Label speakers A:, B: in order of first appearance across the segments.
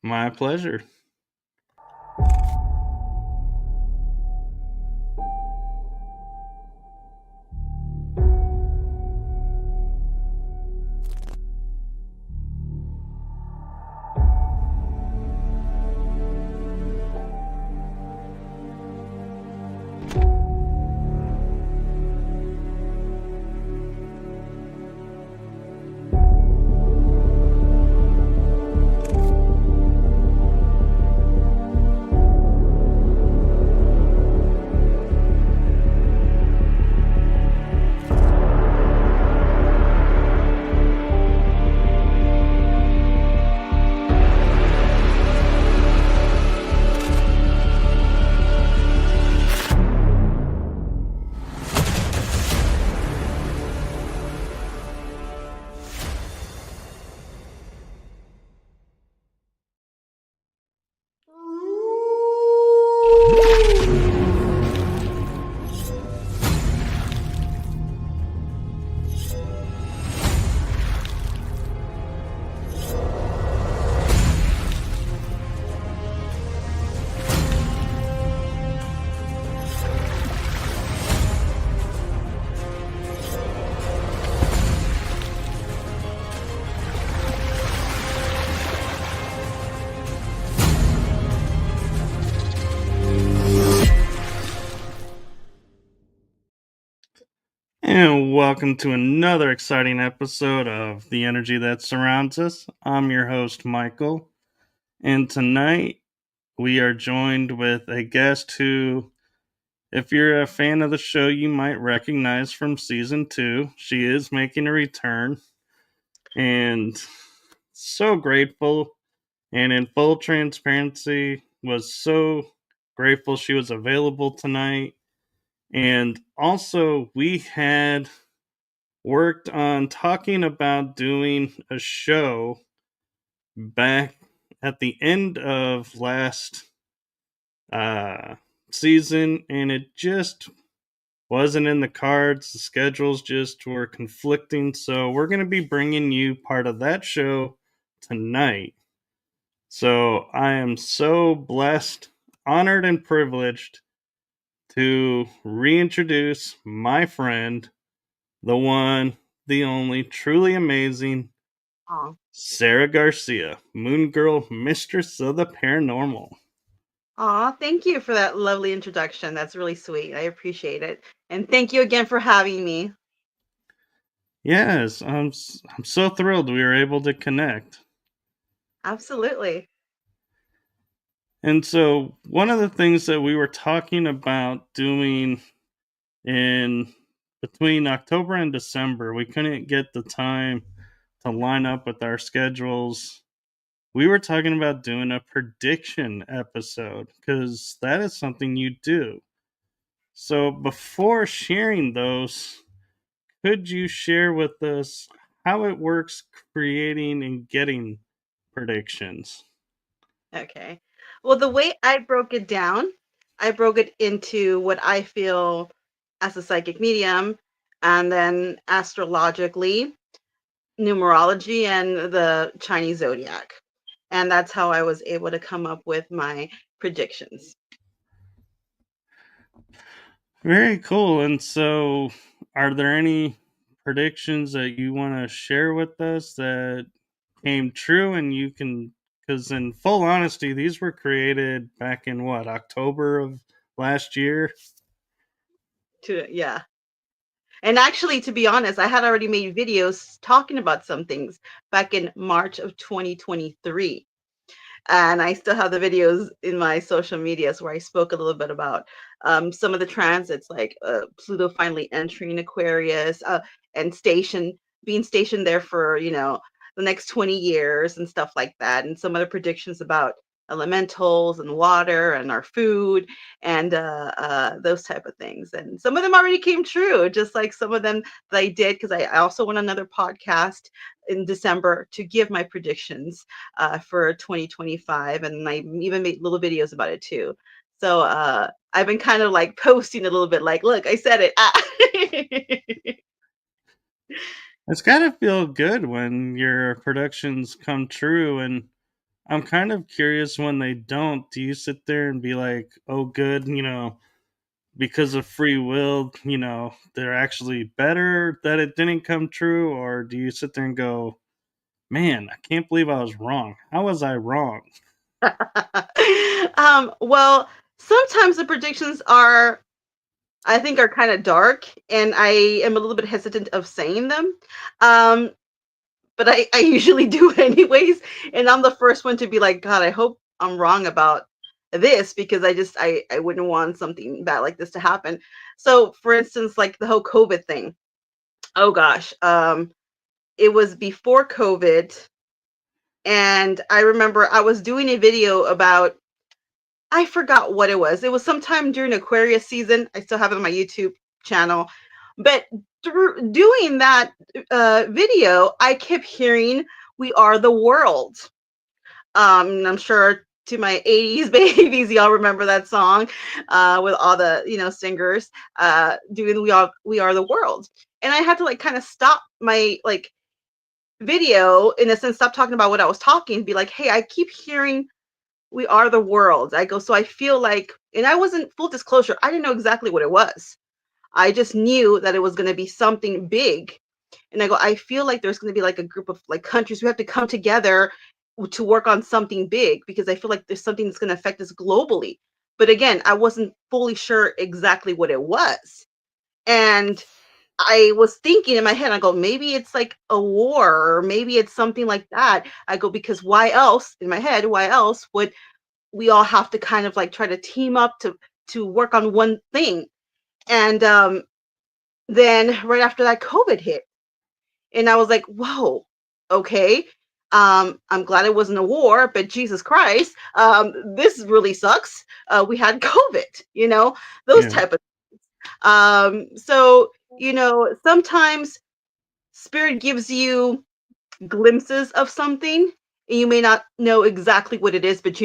A: My pleasure. And welcome to another exciting episode of The Energy That Surrounds Us. I'm your host, Michael. And tonight we are joined with a guest who, if you're a fan of the show, you might recognize from season 2. She is making a return. And so grateful. And in full transparency, was so grateful she was available tonight. And also, we had worked on talking about doing a show back at the end of last season, and it just wasn't in the cards. The schedules just were conflicting, so we're going to be bringing you part of that show tonight. So I am so blessed, honored, and privileged to reintroduce my friend, the one, the only, truly amazing
B: Aw.
A: Sarah Garcia, MoonGirl Mistress of the Paranormal.
B: Aw, thank you for that lovely introduction. That's really sweet. I appreciate it. And thank you again for having me.
A: Yes, I'm so thrilled we were able to connect.
B: Absolutely.
A: And so, one of the things that we were talking about doing in between October and December, we couldn't get the time to line up with our schedules. We were talking about doing a prediction episode because that is something you do. So, before sharing those, could you share with us how it works creating and getting predictions?
B: Okay. Well, the way I broke it down, I broke it into what I feel as a psychic medium, and then astrologically, numerology, and the Chinese zodiac. And that's how I was able to come up with my predictions.
A: Very cool. And so, are there any predictions that you want to share with us that came true? And you can, because in full honesty, these were created back in what, October of last year?
B: Yeah. And actually, to be honest, I had already made videos talking about some things back in March of 2023. And I still have the videos in my social medias where I spoke a little bit about some of the transits, like Pluto finally entering Aquarius and being stationed there for, the next 20 years and stuff like that. And some other predictions about elementals and water and our food and those type of things. And some of them already came true, just like some of them that I did, because I also went on another podcast in December to give my predictions for 2025, and I even made little videos about it too. So I've been kind of like posting a little bit, like, look, I said it.
A: It's got to feel good when your productions come true. And I'm kind of curious when they don't. Do you sit there and be like, "Oh, good," because of free will, they're actually better that it didn't come true, or do you sit there and go, "Man, I can't believe I was wrong. How was I wrong?"
B: Well, sometimes the predictions are, I think, are kind of dark, and I am a little bit hesitant of saying them. Um, but I usually do anyways, and I'm the first one to be like, God, I hope I'm wrong about this because I wouldn't want something bad like this to happen. So, for instance, like the whole COVID thing. Oh gosh, it was before COVID, and I remember I was doing a video about, I forgot what it was. It was sometime during Aquarius season. I still have it on my YouTube channel. But through doing that video, I kept hearing "We Are the World." And I'm sure to my 80s babies, y'all remember that song with all the singers doing "We Are the World." And I had to like kind of stop my like video in a sense, stop talking about what I was talking, be like, hey, I keep hearing "We Are the World." I go, so I feel like, and I wasn't, full disclosure, I didn't know exactly what it was. I just knew that it was going to be something big. And I go, I feel like there's going to be like a group of like countries who have to come together to work on something big because I feel like there's something that's going to affect us globally. But again, I wasn't fully sure exactly what it was. And I was thinking in my head, I go, maybe it's like a war, or maybe it's something like that. I go, because why else, in my head, why else would we all have to kind of like try to team up to work on one thing? And then right after that, COVID hit, and I was like, whoa, okay. I'm glad it wasn't a war, but Jesus Christ, this really sucks. We had COVID, those
A: Yeah.
B: type of. So sometimes spirit gives you glimpses of something, and you may not know exactly what it is, but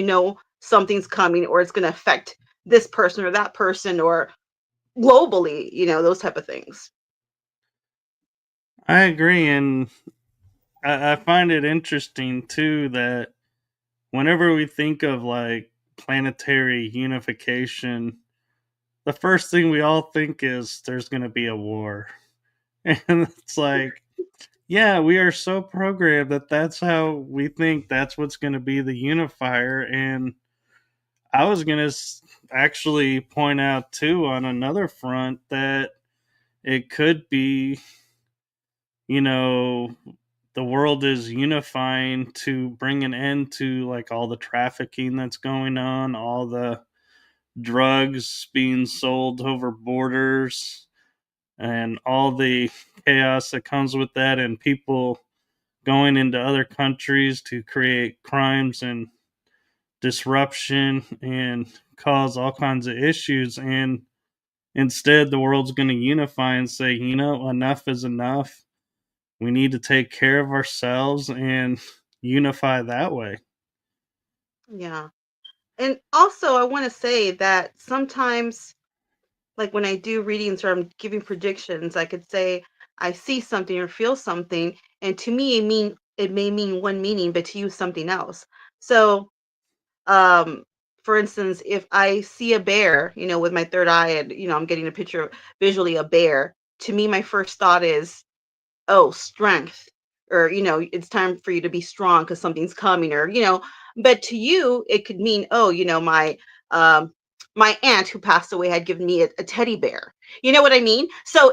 B: something's coming, or it's going to affect this person or that person, or globally, those type of things.
A: I agree, and I find it interesting too that whenever we think of like planetary unification, the first thing we all think is there's going to be a war. And it's like, yeah, we are so programmed that that's how we think that's what's going to be the unifier. And I was going to actually point out too on another front that it could be, you know, the world is unifying to bring an end to like all the trafficking that's going on, all the drugs being sold over borders, and all the chaos that comes with that, and people going into other countries to create crimes and disruption and cause all kinds of issues. And instead, the world's going to unify and say, enough is enough. We need to take care of ourselves and unify that way.
B: Yeah. And also, I want to say that sometimes, like when I do readings or I'm giving predictions, I could say I see something or feel something, and to me, it may mean one meaning, but to you, something else. So, um, for instance, if I see a bear, with my third eye, and I'm getting a picture of visually a bear, to me, my first thought is, oh, strength, or it's time for you to be strong because something's coming, or but to you it could mean, oh, um my aunt who passed away had given me a teddy bear. You know what I mean? So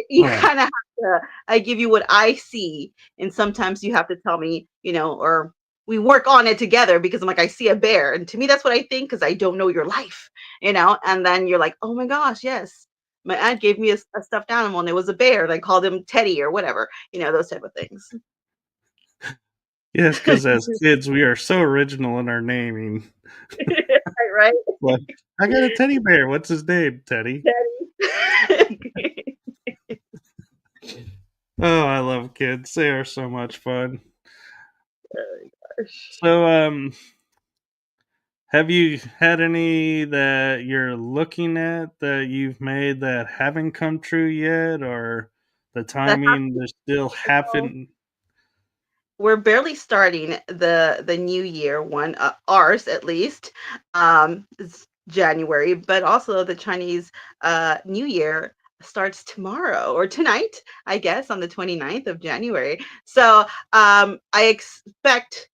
B: you
A: Right.
B: kind of have to, I give you what I see, and sometimes you have to tell me, or we work on it together, because I'm like, I see a bear, and to me that's what I think, because I don't know your life, and then you're like, oh my gosh, yes, my aunt gave me a stuffed animal, and it was a bear, and I called him Teddy or whatever, those type of things.
A: Yes, because as kids, we are so original in our naming.
B: Right?
A: Like, I got a teddy bear. What's his name? Teddy.
B: Teddy.
A: Oh, I love kids. They are so much fun.
B: Gosh.
A: So, have you had any that you're looking at that you've made that haven't come true yet, or the
B: That
A: timing
B: happened.
A: they still
B: So,
A: happen?
B: we're barely starting the new year one, ours at least. It's January, but also the Chinese New Year starts tomorrow or tonight, I guess, on the 29th of January. So I expect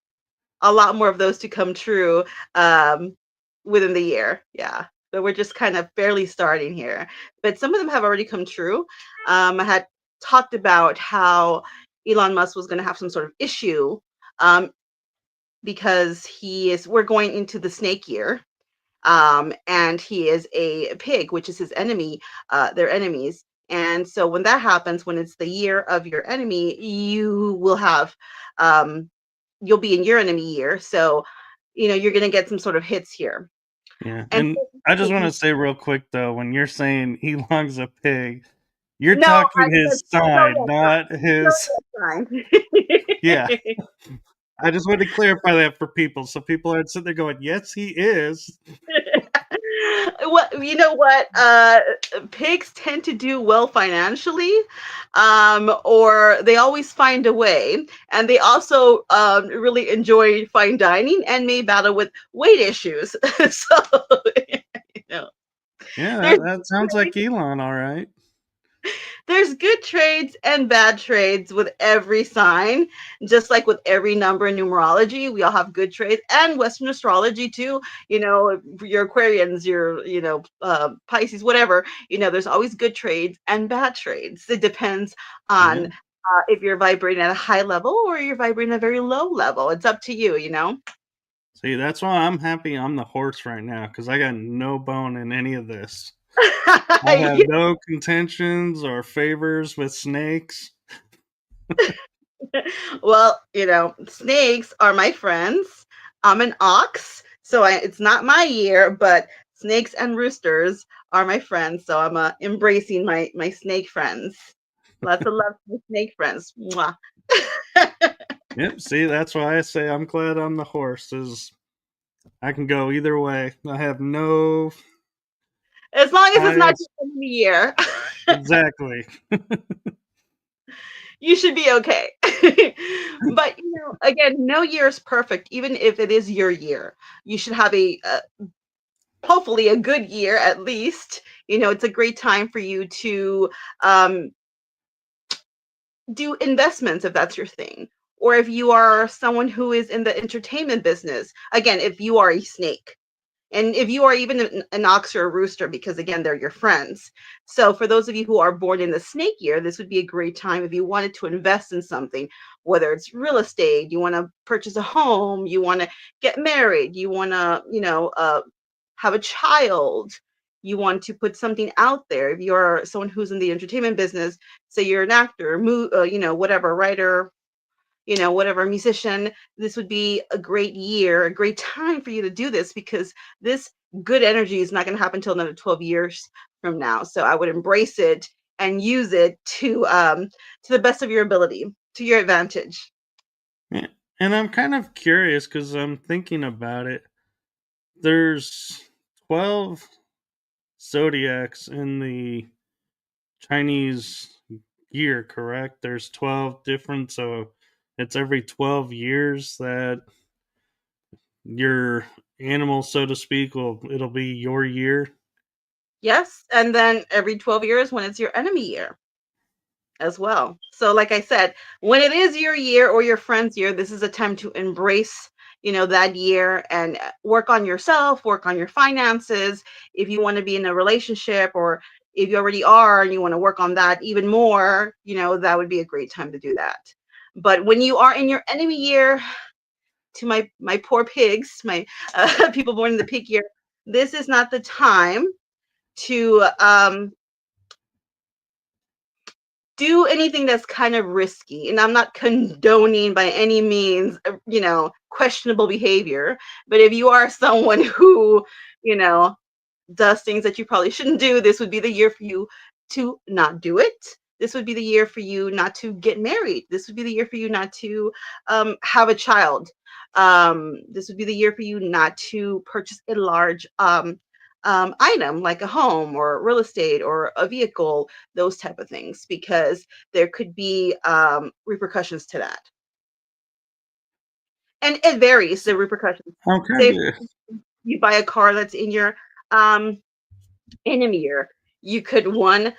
B: a lot more of those to come true um, within the year. Yeah. But we're just kind of barely starting here. But some of them have already come true. I had talked about how Elon Musk was going to have some sort of issue um, because we're going into the snake year. And he is a pig, which is his enemy. They're enemies. And so when that happens, when it's the year of your enemy, um, you'll be in your enemy year. So, you're going to get some sort of hits here.
A: Yeah,
B: And
A: and I just want to say real quick though, when you're saying Elon's a pig, you're
B: no,
A: talking
B: I said
A: his sign, not his.
B: zodiac
A: Yeah,
B: sign.
A: I just wanted to clarify that for people, so people aren't sitting there going, "Yes, he is."
B: Well, you know what? Pigs tend to do well financially, or they always find a way, and they also really enjoy fine dining and may battle with weight issues. So, you know,
A: Yeah,
B: there's
A: that sounds like Elon, all right.
B: there's good trades and bad trades with every sign, just like with every number in numerology. We all have good trades and Western astrology too. Your Aquarians, your Pisces, whatever. There's always good trades and bad trades. It depends on
A: Yeah.
B: if you're vibrating at a high level or you're vibrating at a very low level. It's up to you.
A: See, that's why I'm happy I'm the horse right now because I got no bone in any of this. I have no contentions or favors with snakes.
B: Well, snakes are my friends. I'm an ox, so it's not my year, but snakes and roosters are my friends. So I'm embracing my snake friends. Lots of love to the snake friends. Mwah.
A: Yep. See, that's why I say I'm glad I'm the horse. Is I can go either way. I have no
B: As long as it's not
A: bias.
B: your enemy year,
A: Exactly.
B: you should be okay. But again, no year is perfect. Even if it is your year, you should have hopefully a good year at least. It's a great time for you to um, do investments if that's your thing. Or if you are someone who is in the entertainment business, again, if you are a snake, and if you are even an ox or a rooster, because again, they're your friends. So for those of you who are born in the snake year, this would be a great time if you wanted to invest in something, whether it's real estate, you want to purchase a home, you want to get married, you want to, have a child, you want to put something out there. If you're someone who's in the entertainment business, say you're an actor, whatever, writer, whatever, musician, this would be a great year, a great time for you to do this because this good energy is not going to happen until another 12 years from now. So I would embrace it and use it to the best of your ability, to your advantage.
A: Yeah. And I'm kind of curious because I'm thinking about it. There's 12 zodiacs in the Chinese year, correct? There's 12 different, so it's every 12 years that your animal, so to speak, it'll be your year.
B: Yes. And then every 12 years when it's your enemy year as well. So like I said, when it is your year or your friend's year, this is a time to embrace, that year and work on yourself, work on your finances. If you want to be in a relationship or if you already are and you want to work on that even more, that would be a great time to do that. But when you are in your enemy year, to my poor pigs, my people born in the pig year, this is not the time to do anything that's kind of risky. And I'm not condoning by any means, questionable behavior. But if you are someone who, you know, does things that you probably shouldn't do, this would be the year for you to not do it. This would be the year for you not to get married. This would be the year for you not to have a child. This would be the year for you not to purchase a large item like a home or real estate or a vehicle, those type of things, because there could be repercussions to that. and it varies the repercussions. Say if
A: Okay.
B: you buy a car that's in your um enemy year, you could one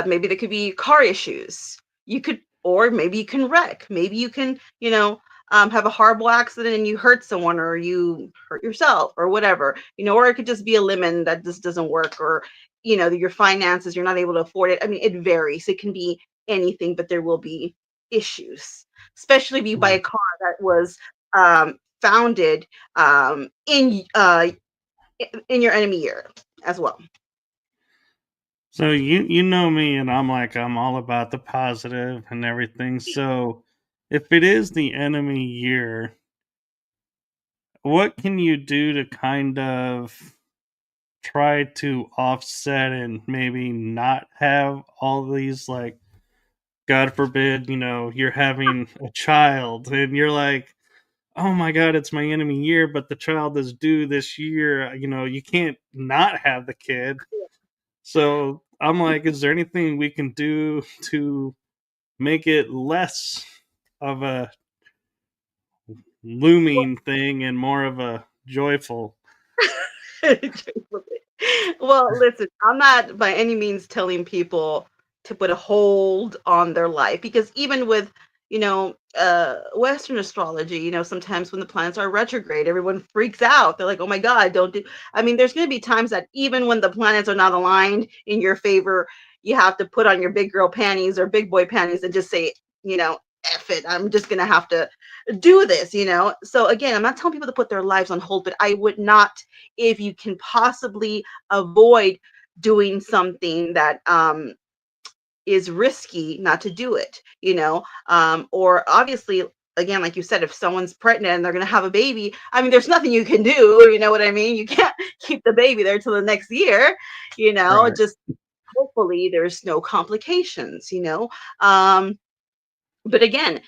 B: maybe there could be car issues. You could, or maybe you can wreck. Maybe you can, have a horrible accident and you hurt someone or you hurt yourself or whatever, or it could just be a lemon that just doesn't work, or your finances, you're not able to afford it. I mean, it varies. It can be anything, but there will be issues, especially if you buy
A: Right.
B: a car that was founded in your enemy year as well.
A: So you know me, and I'm all about the positive and everything. So if it is the enemy year, what can you do to kind of try to offset and maybe not have all these, like, God forbid, you're having a child and you're like, oh my God, it's my enemy year, but the child is due this year. You can't not have the kid. So I'm like, is there anything we can do to make it less of a looming thing and more of a joyful?
B: Well, listen, I'm not by any means telling people to put a hold on their life, because even with, Western astrology, sometimes when the planets are retrograde, everyone freaks out. They're like, oh my God, don't do. I mean, there's going to be times that even when the planets are not aligned in your favor, you have to put on your big girl panties or big boy panties and just say, F it. I'm just going to have to do this. So again, I'm not telling people to put their lives on hold, but I would not, if you can possibly avoid doing something that is risky, not to do it. Or obviously, again, like you said, if someone's pregnant and they're going to have a baby, I mean, there's nothing you can do. You know what I mean? You can't keep the baby there till the next year.
A: Right.
B: Just hopefully there's no complications. Um, but again,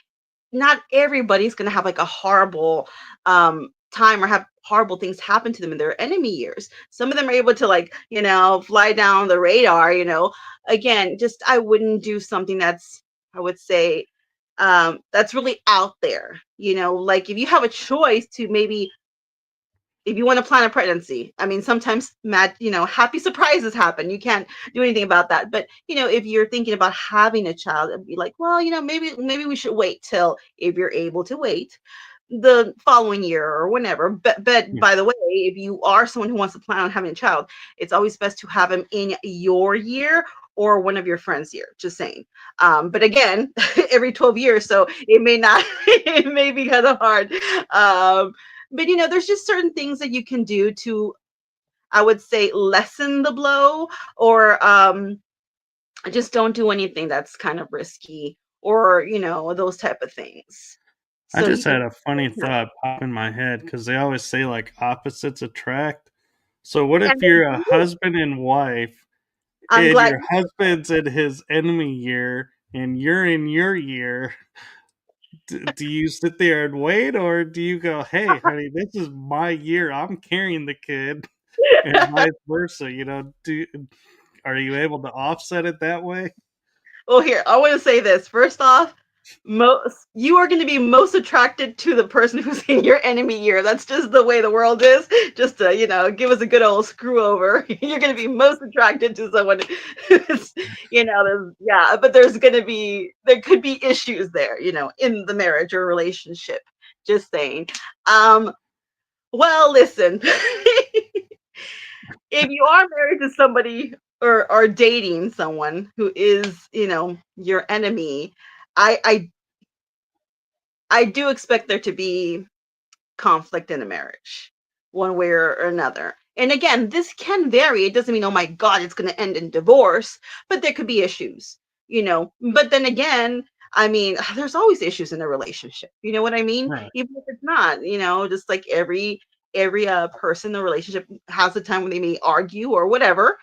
B: not everybody's going to have like a horrible time or have horrible things happen to them in their enemy years. Some of them are able to, like, fly down the radar. Again, just I wouldn't do something that's, I would say, that's really out there. Like if you have a choice to maybe, if you want to plan a pregnancy, I mean, sometimes happy surprises happen. You can't do anything about that. But if you're thinking about having a child, it'd be like, well, maybe we should wait till, if you're able to wait, the following year or whenever. But
A: Yeah.
B: by the way, if you are someone who wants to plan on having a child, it's always best to have him in your year or one of your friends' year. Just saying. But again, every 12 years, so it may not, it may be kind of hard. But there's just certain things that you can do to, I would say, lessen the blow, or just don't do anything that's kind of risky, or those type of things,
A: I
B: so
A: just
B: you can.
A: had a funny thought pop in my head because they always say like opposites attract. So what
B: And
A: if
B: they
A: you're a
B: do.
A: husband and wife
B: I'm
A: and
B: glad.
A: your husband's in his enemy year and you're in your year? Do you sit there and wait, or do you go, "Hey, honey, this is my year. I'm carrying the kid," and vice versa? Are you able to offset it that way?
B: Well, here, I want to say this. First off, you are going to be most attracted to the person who's in your enemy year. That's just the way the world is. Just to, give us a good old screw over. You're going to be most attracted to someone who's, yeah, but there could be issues there, in the marriage or relationship. Just saying. Um, well, listen, if you are married to somebody, or are dating someone who is, your enemy, I I I do expect there to be conflict in a marriage, one way or another. And again, this can vary. It doesn't mean, oh my God, it's going to end in divorce, but there could be issues. But then again, I mean, there's always issues in a relationship. You know what I mean?
A: Right.
B: Even if it's not, just like every person in a relationship has a time when they may argue or whatever.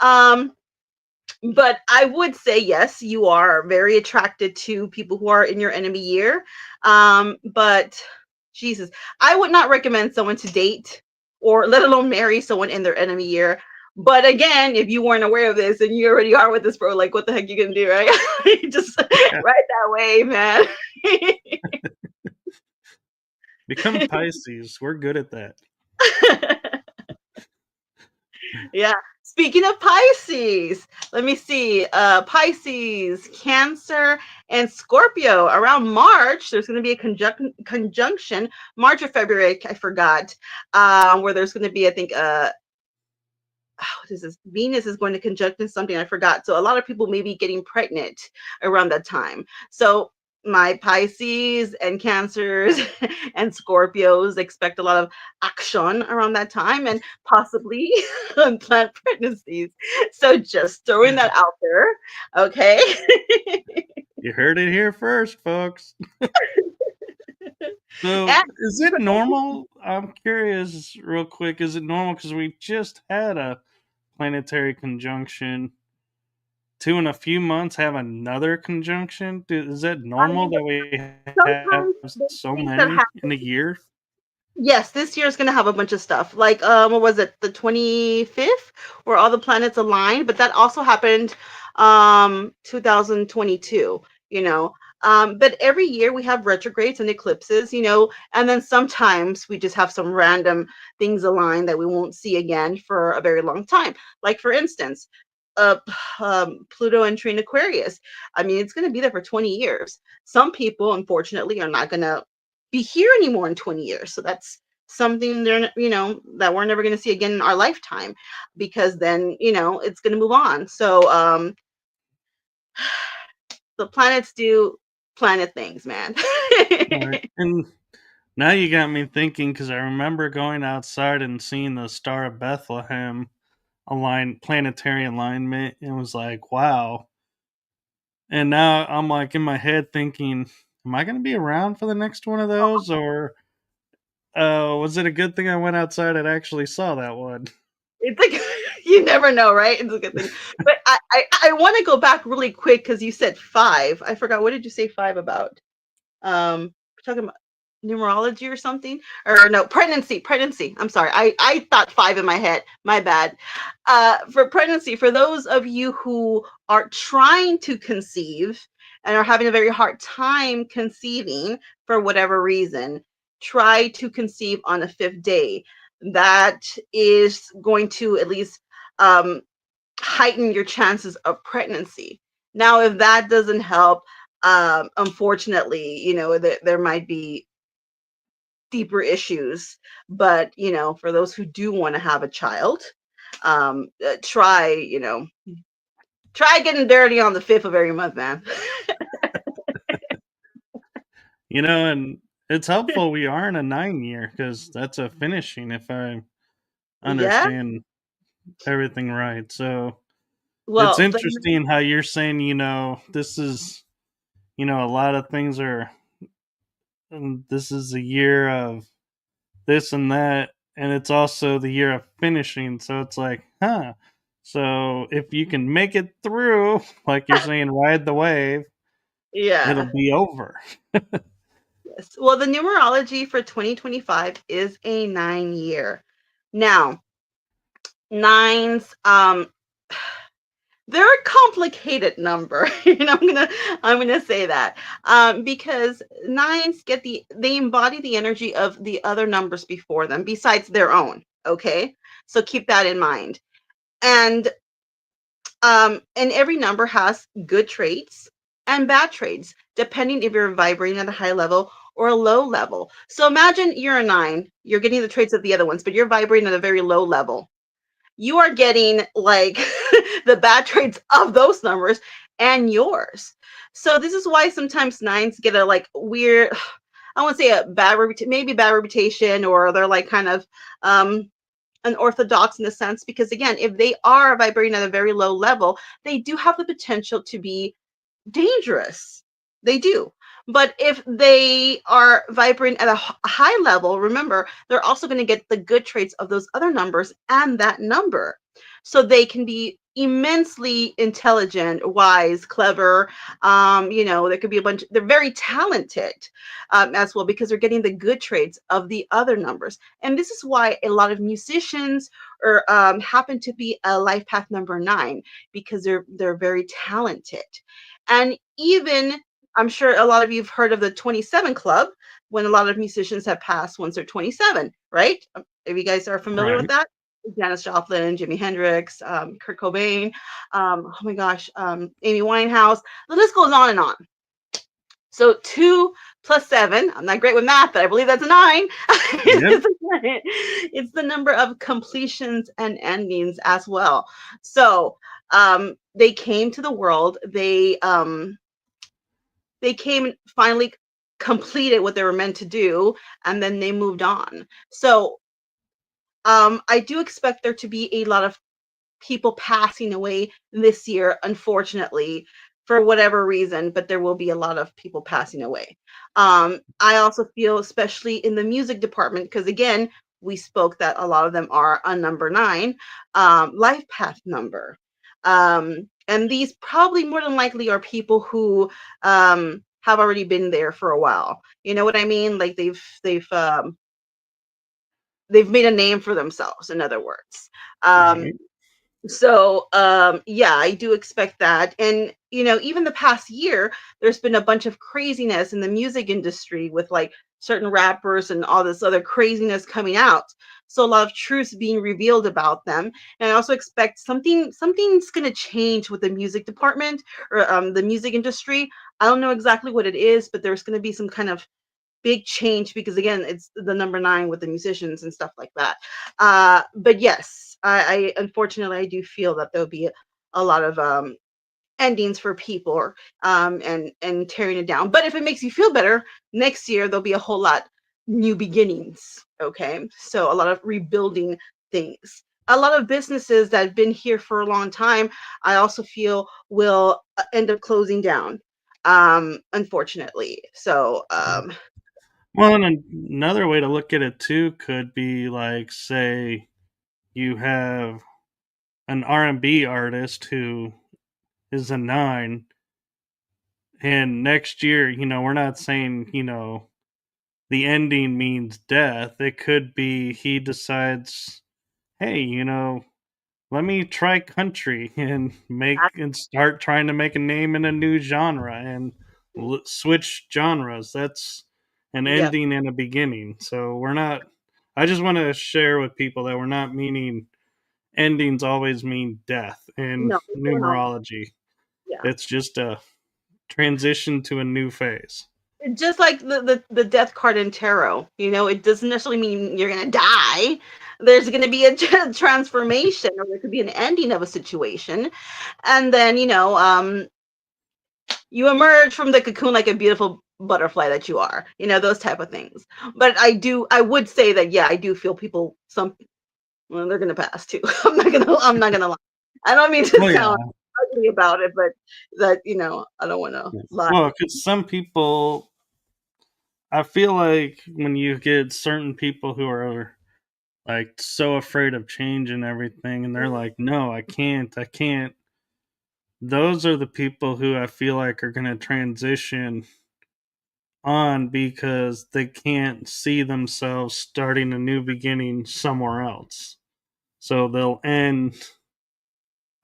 B: Um, but I would say yes, you are very attracted to people who are in your enemy year. But Jesus, I would not recommend someone to date, or let alone marry someone in their enemy year. But again, if you weren't aware of this and you already are with this bro, like what the heck you gonna do, right? Just ride that wave, man.
A: Become Pisces. We're good at that.
B: Yeah. Speaking of Pisces, let me see. Pisces, Cancer, and Scorpio. Around March, there's going to be a conjunction, March or February, I forgot, where there's going to be, I think, what is this? Venus is going to conjunct something I forgot. So a lot of people may be getting pregnant around that time. So my Pisces and Cancers and Scorpios expect a lot of action around that time and possibly unplanned pregnancies. So just throwing that out there. Okay.
A: You heard it here first, folks. So,
B: And
A: is it normal? I'm curious, real quick. Is it normal? Because we just had a planetary conjunction. 2 in a few months have another conjunction. Is that
B: I
A: normal
B: mean,
A: that we have
B: sometimes there's
A: so
B: things that
A: many
B: happen.
A: in a year?
B: Yes, this year is going to have a bunch of stuff. Like, what was it, the 25th, where all the planets aligned? But that also happened 2022, you know. But every year we have retrogrades and eclipses, and then sometimes we just have some random things align that we won't see again for a very long time. Like, for instance, uh, Pluto entering Aquarius. I mean, it's going to be there for 20 years. Some people, unfortunately, are not going to be here anymore in 20 years. So that's something that we're never going to see again in our lifetime, because then, it's going to move on. So the planets do planet things, man.
A: Right. And now you got me thinking because I remember going outside and seeing the Star of Bethlehem planetary alignment and was like, wow. And now I'm like in my head thinking, am I going to be around for the next one of those? Or was it a good thing I went outside and actually saw that one?
B: It's like you never know, right? It's a good thing. But I want to go back really quick because you said five. I forgot, what did you say five about? We're talking about numerology or something, or no, pregnancy. I'm sorry, I thought five in my head, my bad. For pregnancy, for those of you who are trying to conceive and are having a very hard time conceiving for whatever reason, try to conceive on the fifth day. That is going to at least um, heighten your chances of pregnancy. Now, if that doesn't help, unfortunately, there might be deeper issues. But, for those who do want to have a child, try, try getting dirty on the fifth of every month, man.
A: And it's helpful we are in a 9 year because that's a finishing if I
B: Yeah.
A: understand everything right. So it's
B: Well,
A: interesting how you're saying, this is, a lot of things are, this is a year of this and that, and it's also the year of finishing. So it's like, huh. So if you can make it through, like you're saying, ride the wave, it'll
B: yeah.
A: be over.
B: Yes. Well, the numerology for 2025 is a 9 year. Now, nines, they're a complicated number. I'm gonna say that, because nines they embody the energy of the other numbers before them, besides their own. Okay, so keep that in mind. And every number has good traits and bad traits, depending if you're vibrating at a high level or a low level. So imagine you're a nine, you're getting the traits of the other ones, but you're vibrating at a very low level. You are getting like the bad traits of those numbers and yours. So this is why sometimes nines get a like weird, I won't say a bad reputation, maybe bad reputation, or they're like kind of unorthodox in a sense, because again, if they are vibrating at a very low level, they do have the potential to be dangerous. They do. But if they are vibrating at a high level, remember, they're also going to get the good traits of those other numbers and that number. So they can be immensely intelligent, wise, clever. There could be a bunch, they're very talented as well, because they're getting the good traits of the other numbers. And this is why a lot of musicians or happen to be a life path number 9, because they're very talented. And even, I'm sure a lot of you have heard of the 27 Club. when a lot of musicians have passed once they're 27, right? If you guys are familiar with
A: Right.
B: that, Janis Joplin, Jimi Hendrix, Kurt Cobain, oh my gosh, Amy Winehouse. The list goes on and on. So 2 plus 7, I'm not great with math, but I believe that's a 9.
A: Yep.
B: It's the number of completions and endings as well. So they came to the world. They came and finally completed what they were meant to do, and then they moved on. So I do expect there to be a lot of people passing away this year, unfortunately, for whatever reason, but there will be a lot of people passing away. I also feel, especially in the music department, because again, we spoke that a lot of them are a number 9, life path number. And these probably more than likely are people who have already been there for a while. You know what I mean? Like they've made a name for themselves, in other words. Um,
A: Right.
B: so yeah, I do expect that. And even the past year, there's been a bunch of craziness in the music industry with like certain rappers and all this other craziness coming out. So a lot of truths being revealed about them. And I also expect something's going to change with the music department or the music industry. I don't know exactly what it is, but there's going to be some kind of big change because again it's the number 9 with the musicians and stuff like that. But yes, I unfortunately I do feel that there'll be a lot of endings for people, and tearing it down. But if it makes you feel better, next year there'll be a whole lot new beginnings. Okay, so a lot of rebuilding things. A lot of businesses that have been here for a long time, I also feel will end up closing down, unfortunately. So
A: Well, and another way to look at it too could be like, say, you have an R&B artist who is a 9, and next year, we're not saying, the ending means death. It could be he decides, hey, let me try country and start trying to make a name in a new genre and switch genres. That's an
B: yeah.
A: ending and a beginning. So we're not. I just want to share with people that we're not meaning endings always mean death in
B: No, no,
A: numerology.
B: yeah.
A: It's just a transition to a new phase.
B: Just like the death card in tarot, it doesn't necessarily mean you're gonna die. There's gonna be a transformation, or there could be an ending of a situation, and then you emerge from the cocoon like a beautiful butterfly that you are. Those type of things. But I would say that yeah, I do feel people some well, they're gonna pass too. I'm not gonna lie. I don't mean to
A: Oh
B: sound
A: yeah.
B: ugly about it, but that I don't want to lie.
A: Well, because some people, I feel like when you get certain people who are like so afraid of change and everything, and they're like, no, I can't. Those are the people who I feel like are going to transition on because they can't see themselves starting a new beginning somewhere else. So they'll end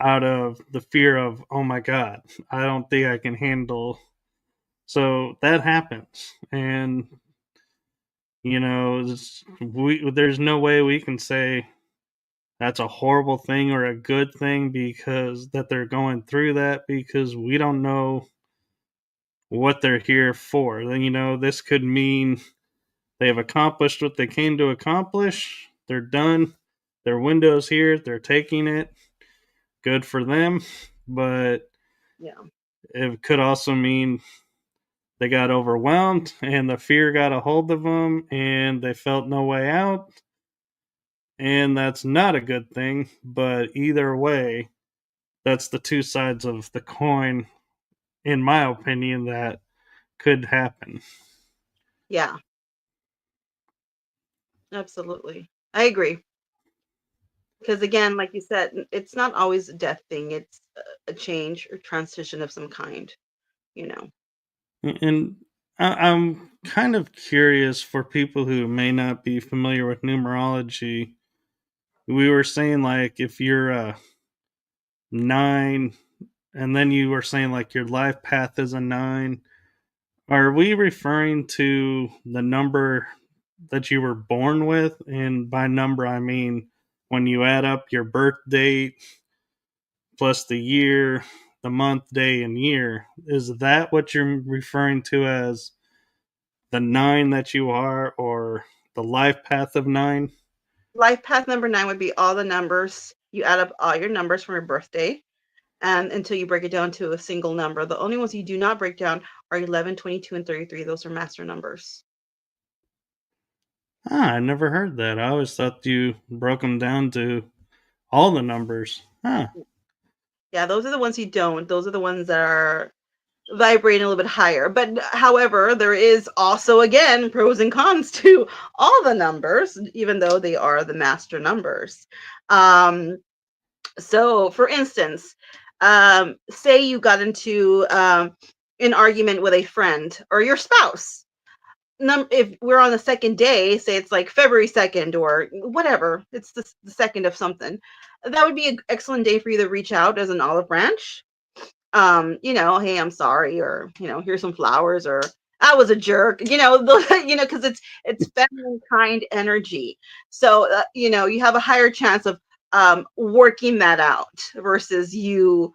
A: out of the fear of, oh my God, I don't think I can handle. So that happens. And, there's no way we can say that's a horrible thing or a good thing because that they're going through that because we don't know what they're here for. Then this could mean they have accomplished what they came to accomplish. They're done. Their window's here. They're taking it. Good for them. But
B: Yeah.
A: it could also mean they got overwhelmed and the fear got a hold of them and they felt no way out. And that's not a good thing. But either way, that's the two sides of the coin, in my opinion, that could happen.
B: Yeah. Absolutely. I agree. Because again, like you said, it's not always a death thing. It's a change or transition of some kind, you know.
A: And I'm kind of curious for people who may not be familiar with numerology. We were saying, like, if you're a 9, and then you were saying, like, your life path is a 9. Are we referring to the number that you were born with? And by number, I mean when you add up your birth date plus the year, the month, day, and year. Is that what you're referring to as the nine that you are, or the life path of nine?
B: Life path number 9 would be all the numbers. You add up all your numbers from your birthday and until you break it down to a single number. The only ones you do not break down are 11, 22, and 33. Those are master numbers.
A: Ah, I never heard that. I always thought you broke them down to all the numbers. Huh.
B: Yeah, those are the ones you don't. Those are the ones that are vibrating a little bit higher. But however, there is also, again, pros and cons to all the numbers, even though they are the master numbers. So, for instance, say you got into an argument with a friend or your spouse. If we're on the second day, say it's like February 2nd or whatever, it's the second of something, that would be an excellent day for you to reach out as an olive branch. Hey, I'm sorry, or here's some flowers, or I was a jerk, because it's feminine kind energy. So you have a higher chance of working that out versus you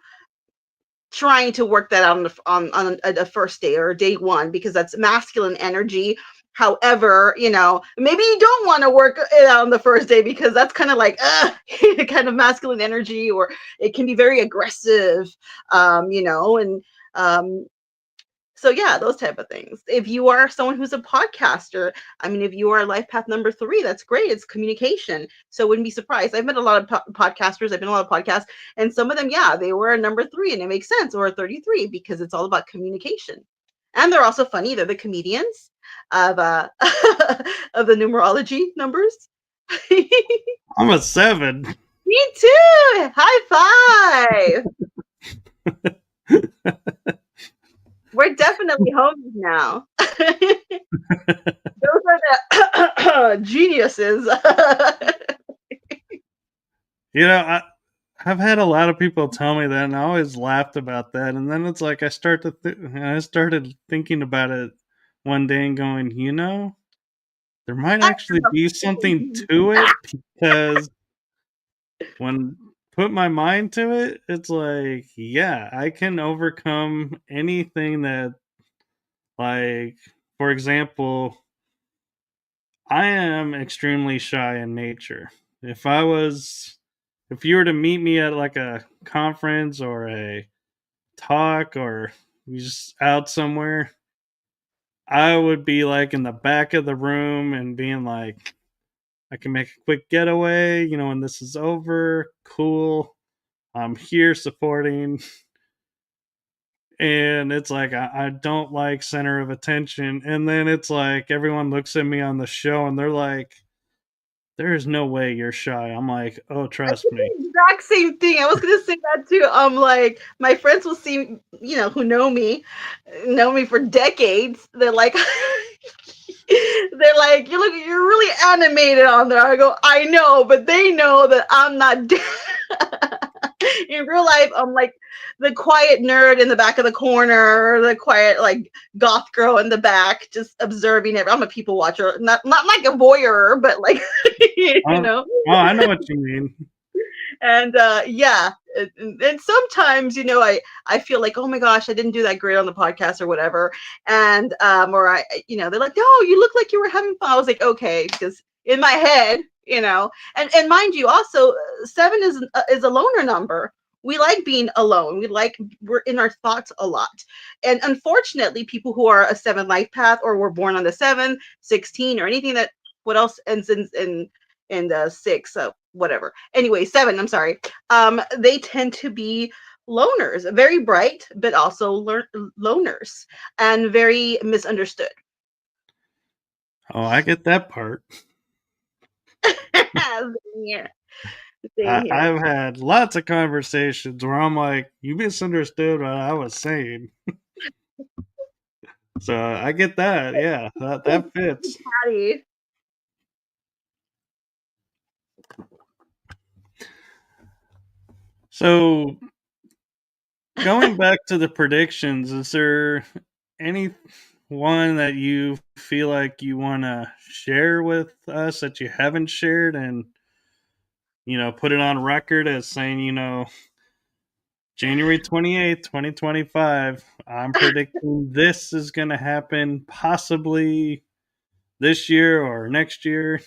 B: trying to work that out on a first day or day one, because that's masculine energy. However, maybe you don't want to work it out on the first day because that's kind of like kind of masculine energy, or it can be very aggressive, and so yeah, those type of things. If you are someone who's a podcaster, I mean, if you are life path number 3, that's great. It's communication. So wouldn't be surprised. I've met a lot of podcasters. I've been on a lot of podcasts, and some of them, yeah, they were a number 3, and it makes sense, or a 33, because it's all about communication. And they're also funny. They're the comedians of of the numerology numbers. Me
A: I'm a 7.
B: too. High five. We're definitely homies now. Those are the geniuses.
A: I've had a lot of people tell me that, and I always laughed about that. And then it's like I started thinking about it one day and going, there might actually be something to it, because when put my mind to it, it's like, yeah, I can overcome anything that, like, for example, I am extremely shy in nature. If I was, if you were to meet me at like a conference or a talk, or you just out somewhere, I would be like in the back of the room and being like, I can make a quick getaway, when this is over. Cool. I'm here supporting. And it's like, I don't like center of attention. And then it's like everyone looks at me on the show and they're like, there is no way you're shy. I'm like, oh,
B: I
A: trust
B: did
A: me.
B: the exact same thing. I was gonna say that too. Like my friends will see, who know me for decades. They're like, you're really animated on there. I go, I know, but they know that I'm not. In real life, I'm like the quiet nerd in the back of the corner, the quiet like goth girl in the back, just observing it. I'm a people watcher, not like a voyeur, but like you
A: Oh,
B: know.
A: oh, I know what you mean.
B: And yeah, and sometimes I feel like, oh my gosh, I didn't do that great on the podcast or whatever, and or they're like, no, you look like you were having fun. I was like, okay, because in my head, and mind you, also 7 is a loner number. We like being alone. We're in our thoughts a lot. And unfortunately, people who are a 7 life path, or were born on the 7, 16, or anything that, what else ends in the 6, so whatever. Anyway, 7, I'm sorry. They tend to be loners, very bright, but also loners, and very misunderstood.
A: Oh, I get that part.
B: Same here. Same here.
A: I've had lots of conversations where I'm like, you misunderstood what I was saying. So I get that. Yeah, that fits.
B: Patty.
A: So going back to the predictions, is there any one that you feel like you want to share with us that you haven't shared, and put it on record as saying, January 28th, 2025, I'm predicting this is going to happen possibly this year or next year?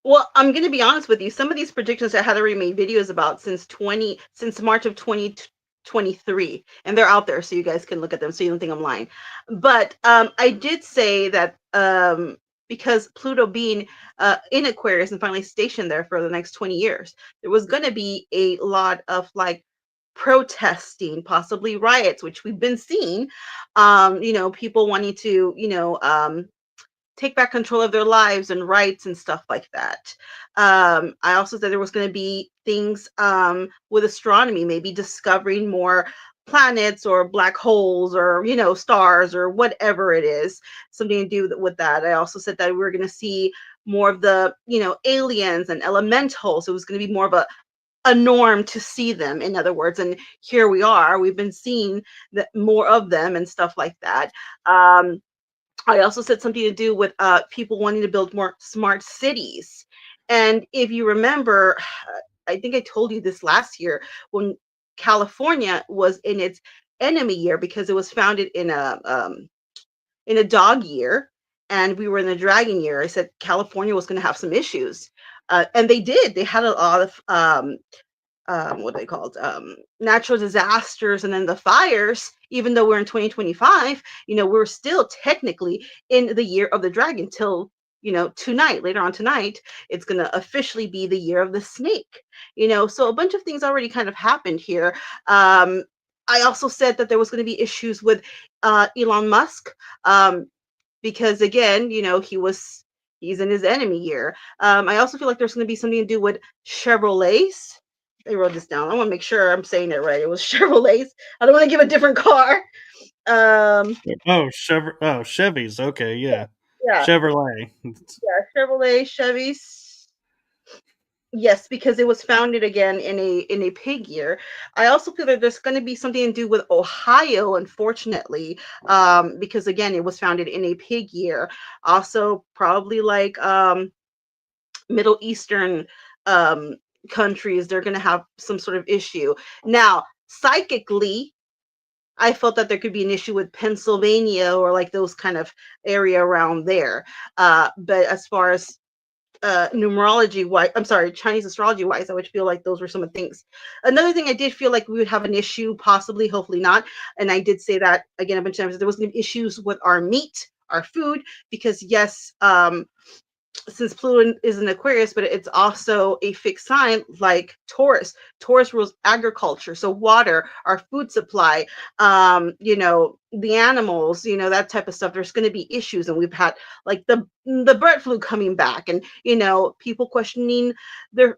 B: Well, I'm going to be honest with you. Some of these predictions I had already made videos about since March of 2023, and they're out there, so you guys can look at them, so you don't think I'm lying. But I did say that because Pluto being in Aquarius and finally stationed there for the next 20 years, there was going to be a lot of like protesting, possibly riots, which we've been seeing. People wanting to, take back control of their lives and rights and stuff like that. I also said there was going to be things with astronomy, maybe discovering more planets or black holes or stars or whatever it is, something to do with that. I also said that we were going to see more of the aliens and elementals. It was going to be more of a norm to see them, in other words, and here we are. We've been seeing more of them and stuff like that. I also said something to do with people wanting to build more smart cities. And if you remember, I think I told you this last year when California was in its enemy year because it was founded in a dog year, and we were in the dragon year. I said California was going to have some issues, and they did. They had a lot of what they called natural disasters and then the fires. Even though we're in 2025, we're still technically in the year of the dragon till tonight. Later on tonight, it's going to officially be the year of the snake. So a bunch of things already kind of happened here. I also said that there was going to be issues with Elon Musk, because again, he's in his enemy year. I also feel like there's going to be something to do with Chevrolets. I wrote this down. I want to make sure I'm saying it right. It was Chevrolets. I don't want to give a different car. Um,
A: Chevys. Okay, yeah.
B: yeah,
A: Chevrolet.
B: yeah, Chevrolet, Chevys. Yes, because it was founded again in a pig year. I also feel that there's going to be something to do with Ohio, unfortunately, because again, it was founded in a pig year. Also, probably like Middle Eastern um, countries, they're going to have some sort of issue. Now, psychically, I felt that there could be an issue with Pennsylvania or like those kind of area around there. But as far as numerology wise, I'm sorry, Chinese astrology wise, I would feel like those were some of the things. Another thing I did feel like we would have an issue, possibly, hopefully not. And I did say that again a bunch of times, there was issues with our meat, our food, because yes, since Pluto is an Aquarius, but it's also a fixed sign like Taurus. Taurus rules agriculture, so water, our food supply, the animals, that type of stuff. There's going to be issues, and we've had like the bird flu coming back, and people questioning the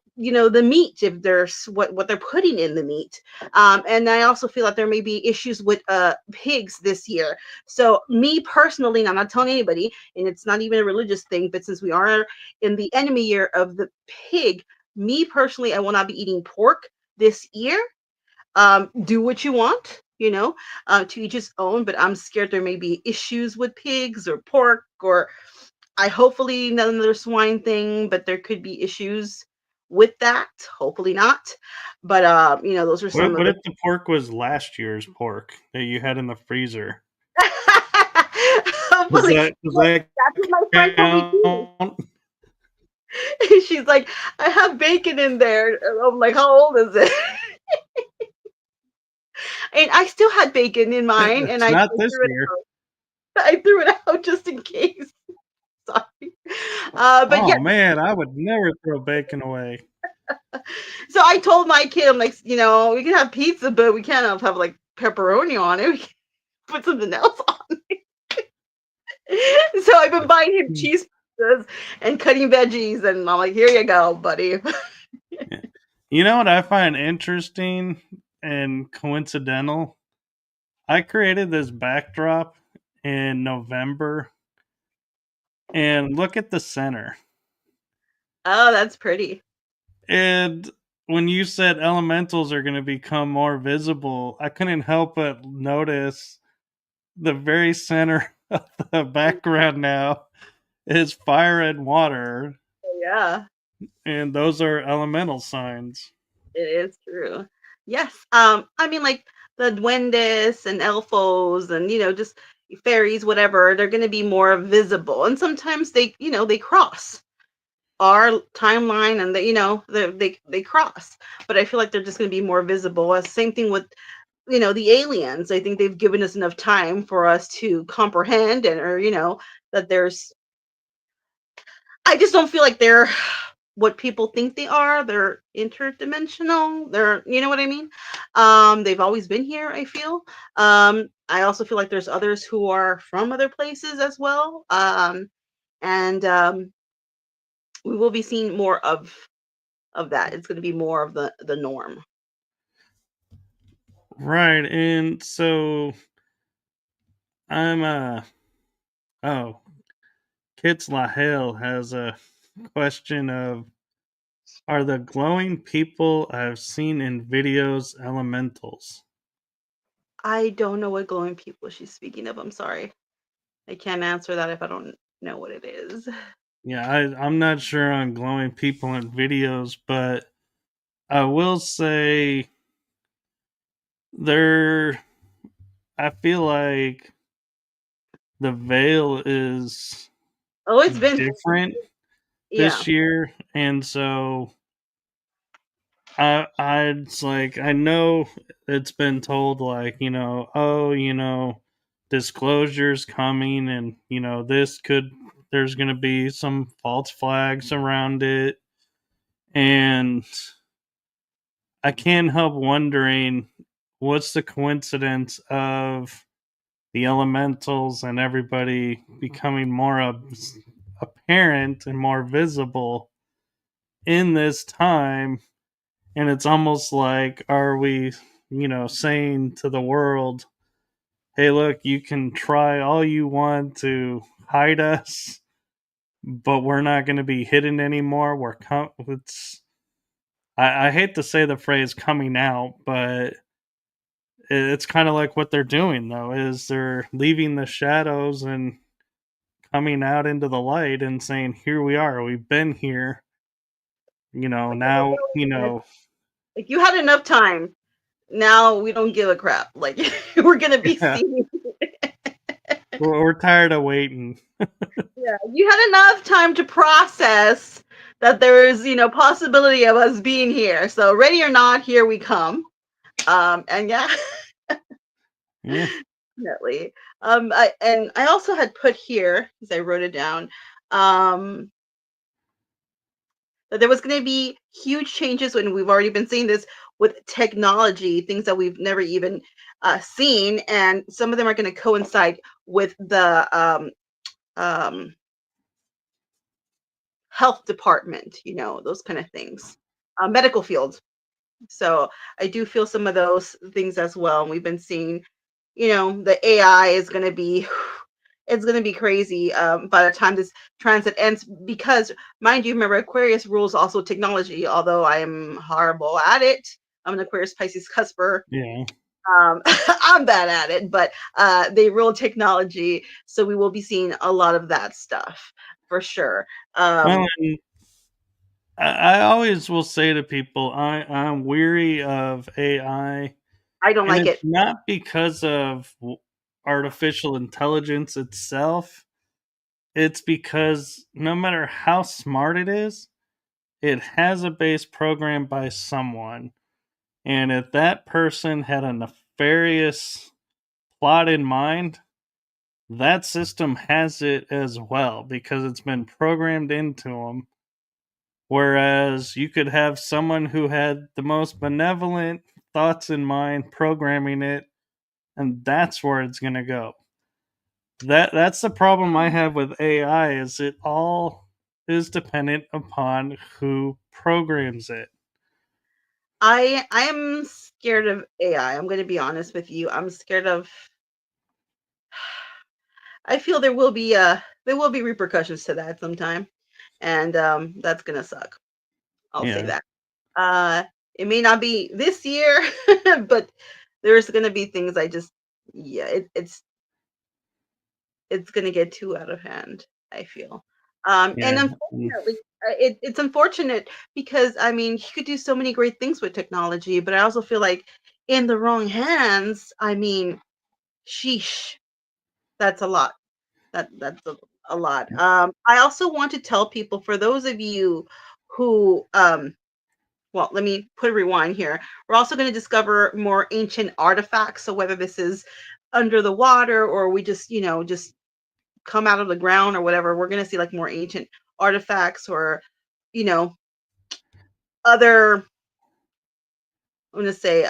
B: meat, if there's what they're putting in the meat. And I also feel that there may be issues with pigs this year. So me personally, and I'm not telling anybody, and it's not even a religious thing, but since we are in the enemy year of the pig, me personally, I will not be eating pork this year. Do what you want, to each his own, but I'm scared there may be issues with pigs or pork, or I hopefully not another swine thing, but there could be issues with that. Hopefully not. But those are some of
A: What
B: the
A: if the pork was last year's pork that you had in the freezer?
B: hopefully.
A: Does
B: Well,
A: that
B: that's what my friend told me too.
A: count?
B: She's like, I have bacon in there. And I'm like, how old is it? And I still had bacon in mine, and
A: It's
B: I
A: not this
B: threw it
A: year.
B: out. I threw it out just in case. Sorry. But yeah,
A: Oh man, I would never throw bacon away.
B: so I told my kid, I'm like, we can have pizza, but we can't have like pepperoni on it. We can put something else on. So I've been buying him cheese pizzas and cutting veggies, and I'm like, here you go, buddy.
A: You know what I find interesting and coincidental? I created this backdrop in November, and look at the center.
B: Oh, that's pretty.
A: And when you said elementals are going to become more visible, I couldn't help but notice the very center the background now is fire and water,
B: Yeah,
A: and those are elemental signs.
B: it is true. Yes. I mean, like the duendes and elfos and just fairies, whatever, they're going to be more visible, and sometimes they cross our timeline, and they cross. But I feel like they're just going to be more visible. As same thing with the aliens. I think they've given us enough time for us to comprehend, and or that there's. I just don't feel like they're what people think they are. They're interdimensional. They're, you know what I mean? They've always been here, I feel. I also feel like there's others who are from other places as well. And we will be seeing more of that. It's going to be more of the norm.
A: Right, and so I'm oh, Kids La Hale has a question of, are the glowing people I've seen in videos elementals?
B: I don't know what glowing people she's speaking of. I'm sorry. I can't answer that if I don't know what it is.
A: Yeah, I'm not sure on glowing people in videos, but I will say there I feel like the veil is
B: Oh, it's been,
A: different
B: yeah.
A: this year, and so it's like I know it's been told, like, oh, disclosures coming, and this could there's going to be some false flags around it, and I can't help wondering what's the coincidence of the elementals and everybody becoming more apparent and more visible in this time. And it's almost like, are we, saying to the world, hey, look, you can try all you want to hide us, but we're not going to be hidden anymore. It's, I hate to say the phrase coming out, but it's kind of like what they're doing, though, is they're leaving the shadows and coming out into the light and saying, here we are, we've been here, now,
B: Like you had enough time. Now we don't give a crap. Like we're gonna be
A: yeah,
B: seeing.
A: we're tired of waiting.
B: Yeah, you had enough time to process that there's possibility of us being here. So ready or not, here we come. And yeah,
A: Yeah.
B: definitely. I also had put here because I wrote it down. That there was going to be huge changes when we've already been seeing this with technology, things that we've never even seen, and some of them are going to coincide with the um, health department, those kind of things, medical field. So I do feel some of those things as well. And we've been seeing, the AI is going to be, it's going to be crazy by the time this transit ends. Because, mind you, remember, Aquarius rules also technology, although I am horrible at it. I'm an Aquarius Pisces cusper.
A: Yeah.
B: I'm bad at it, but they rule technology. So we will be seeing a lot of that stuff for sure.
A: Well, and I always will say to people, I'm weary of AI,
B: I don't
A: and
B: like
A: it's
B: it.
A: not because of artificial intelligence itself. It's because no matter how smart it is, it has a base programmed by someone. And if that person had a nefarious plot in mind, that system has it as well because it's been programmed into them. Whereas you could have someone who had the most benevolent thoughts in mind programming it, and that's where it's going to go. That's the problem I have with AI, is it all is dependent upon who programs it.
B: I am scared of AI. I'm going to be honest with you. I'm scared of. I feel there will be repercussions to that sometime, and that's gonna suck. I'll say
A: Yeah.
B: that. Uh, it may not be this year, but there's gonna be things I just, yeah, it's it's going to get too out of hand, I feel. And
A: Yeah.
B: unfortunately, it's unfortunate because I mean, he could do so many great things with technology, but I also feel like in the wrong hands, I mean, sheesh, that's a lot. That's a lot. I also want to tell people, for those of you who well, let me put a rewind here. We're also going to discover more ancient artifacts. So whether this is under the water or we just, just come out of the ground or whatever, we're going to see like more ancient artifacts or, you know, other, I'm going to say,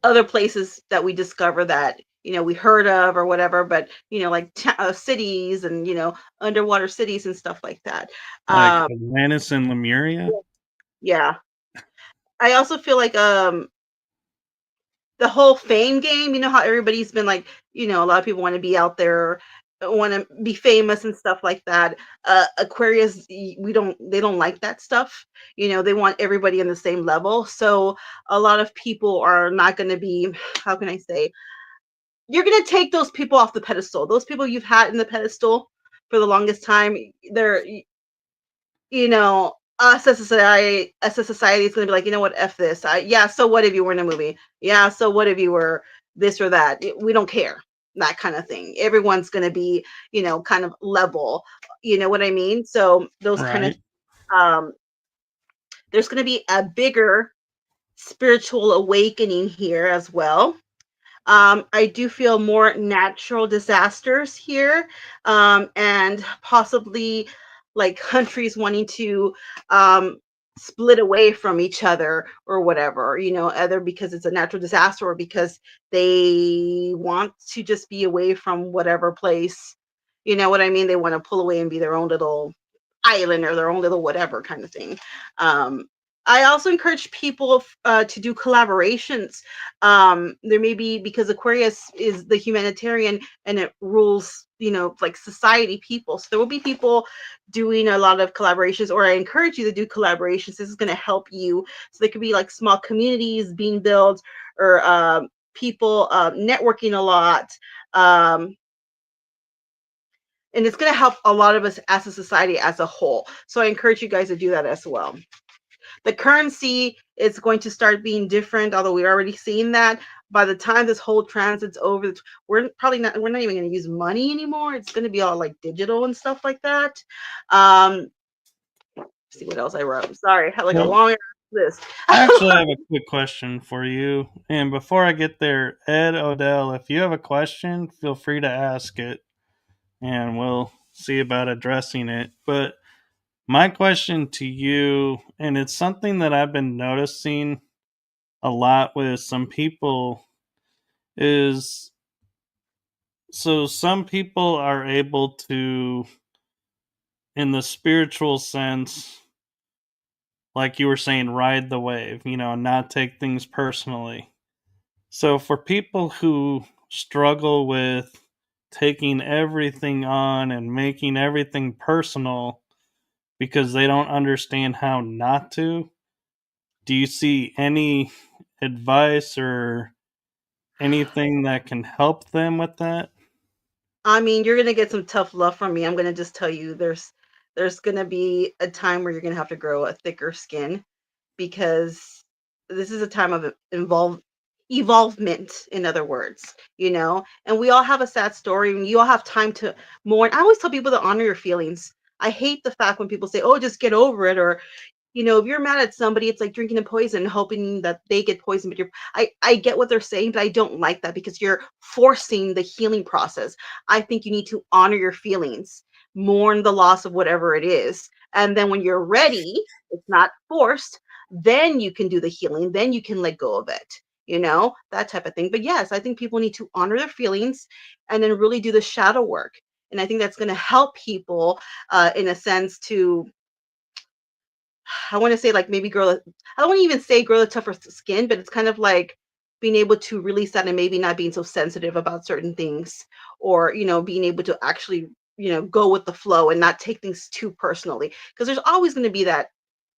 B: other places that we discover that, we heard of or whatever, but, like cities and, underwater cities and stuff like that.
A: Like
B: Um,
A: Atlantis and Lemuria.
B: yeah. I also feel like, the whole fame game, how everybody's been like, a lot of people want to be out there, want to be famous and stuff like that. Aquarius, they don't like that stuff. They want everybody in the same level. So a lot of people are not going to be, how can I say, you're going to take those people off the pedestal. Those people you've had in the pedestal for the longest time, they're, us as a society is going to be like, what, F this. Yeah, so what if you were in a movie? Yeah, so what if you were this or that? We don't care. That kind of thing. Everyone's going to be, kind of level. You know what I mean? So those kind of,
A: Right.
B: um, there's going to be a bigger spiritual awakening here as well. I do feel more natural disasters here, and possibly like countries wanting to split away from each other or whatever, either because it's a natural disaster or because they want to just be away from whatever place. You know what I mean? They want to pull away and be their own little island or their own little whatever kind of thing. Um, I also encourage people to do collaborations. There may be, because Aquarius is the humanitarian and it rules, like society people. So there will be people doing a lot of collaborations, or I encourage you to do collaborations. This is going to help you. So there could be like small communities being built, or people networking a lot. Um, and it's going to help a lot of us as a society as a whole. So I encourage you guys to do that as well. The currency is going to start being different, although we're already seeing that. By the time this whole transit's over, we're not even going to use money anymore. It's going to be all like digital and stuff like that. See what else I wrote. Sorry, I had like a
A: Well,
B: long list.
A: I actually have a quick question for you. And before I get there, Ed Odell, if you have a question, feel free to ask it and we'll see about addressing it. But my question to you, and it's something that I've been noticing a lot with some people, is so some people are able to, in the spiritual sense, like you were saying, ride the wave, not take things personally. So for people who struggle with taking everything on and making everything personal because they don't understand how not to, do you see any advice or anything that can help them with that?
B: I mean, you're gonna get some tough love from me. I'm gonna just tell you, there's gonna be a time where you're gonna have to grow a thicker skin, because this is a time of evolvement, in other words, and we all have a sad story, and you all have time to mourn. I always tell people to honor your feelings. I hate the fact when people say, oh, just get over it, or if you're mad at somebody, it's like drinking a poison, hoping that they get poisoned. But I get what they're saying, but I don't like that, because you're forcing the healing process. I think you need to honor your feelings, mourn the loss of whatever it is. And then when you're ready, it's not forced, then you can do the healing, then you can let go of it, that type of thing. But yes, I think people need to honor their feelings and then really do the shadow work. And I think that's going to help people, in a sense, to, I want to say, like, maybe I don't want to even say grow a tougher skin, but it's kind of like being able to release that and maybe not being so sensitive about certain things, or, being able to actually, go with the flow and not take things too personally. Because there's always going to be that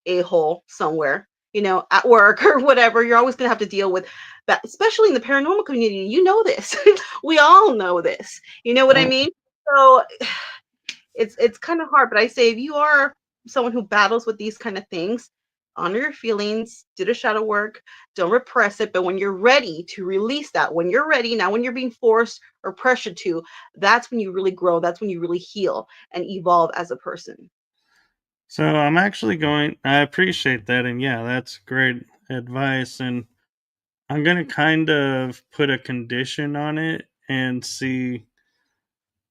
B: a hole somewhere, at work or whatever. You're always going to have to deal with that, especially in the paranormal community. You know this. We all know this. You know what I
A: Well,
B: mean? So it's kind of hard, but I say if you are someone who battles with these kind of things, honor your feelings, do the shadow work, don't repress it. But when you're ready to release that, when you're ready, now when you're being forced or pressured to, that's when you really grow. That's when you really heal and evolve as a person.
A: so I appreciate that. And yeah, that's great advice. And I'm going to kind of put a condition on it and see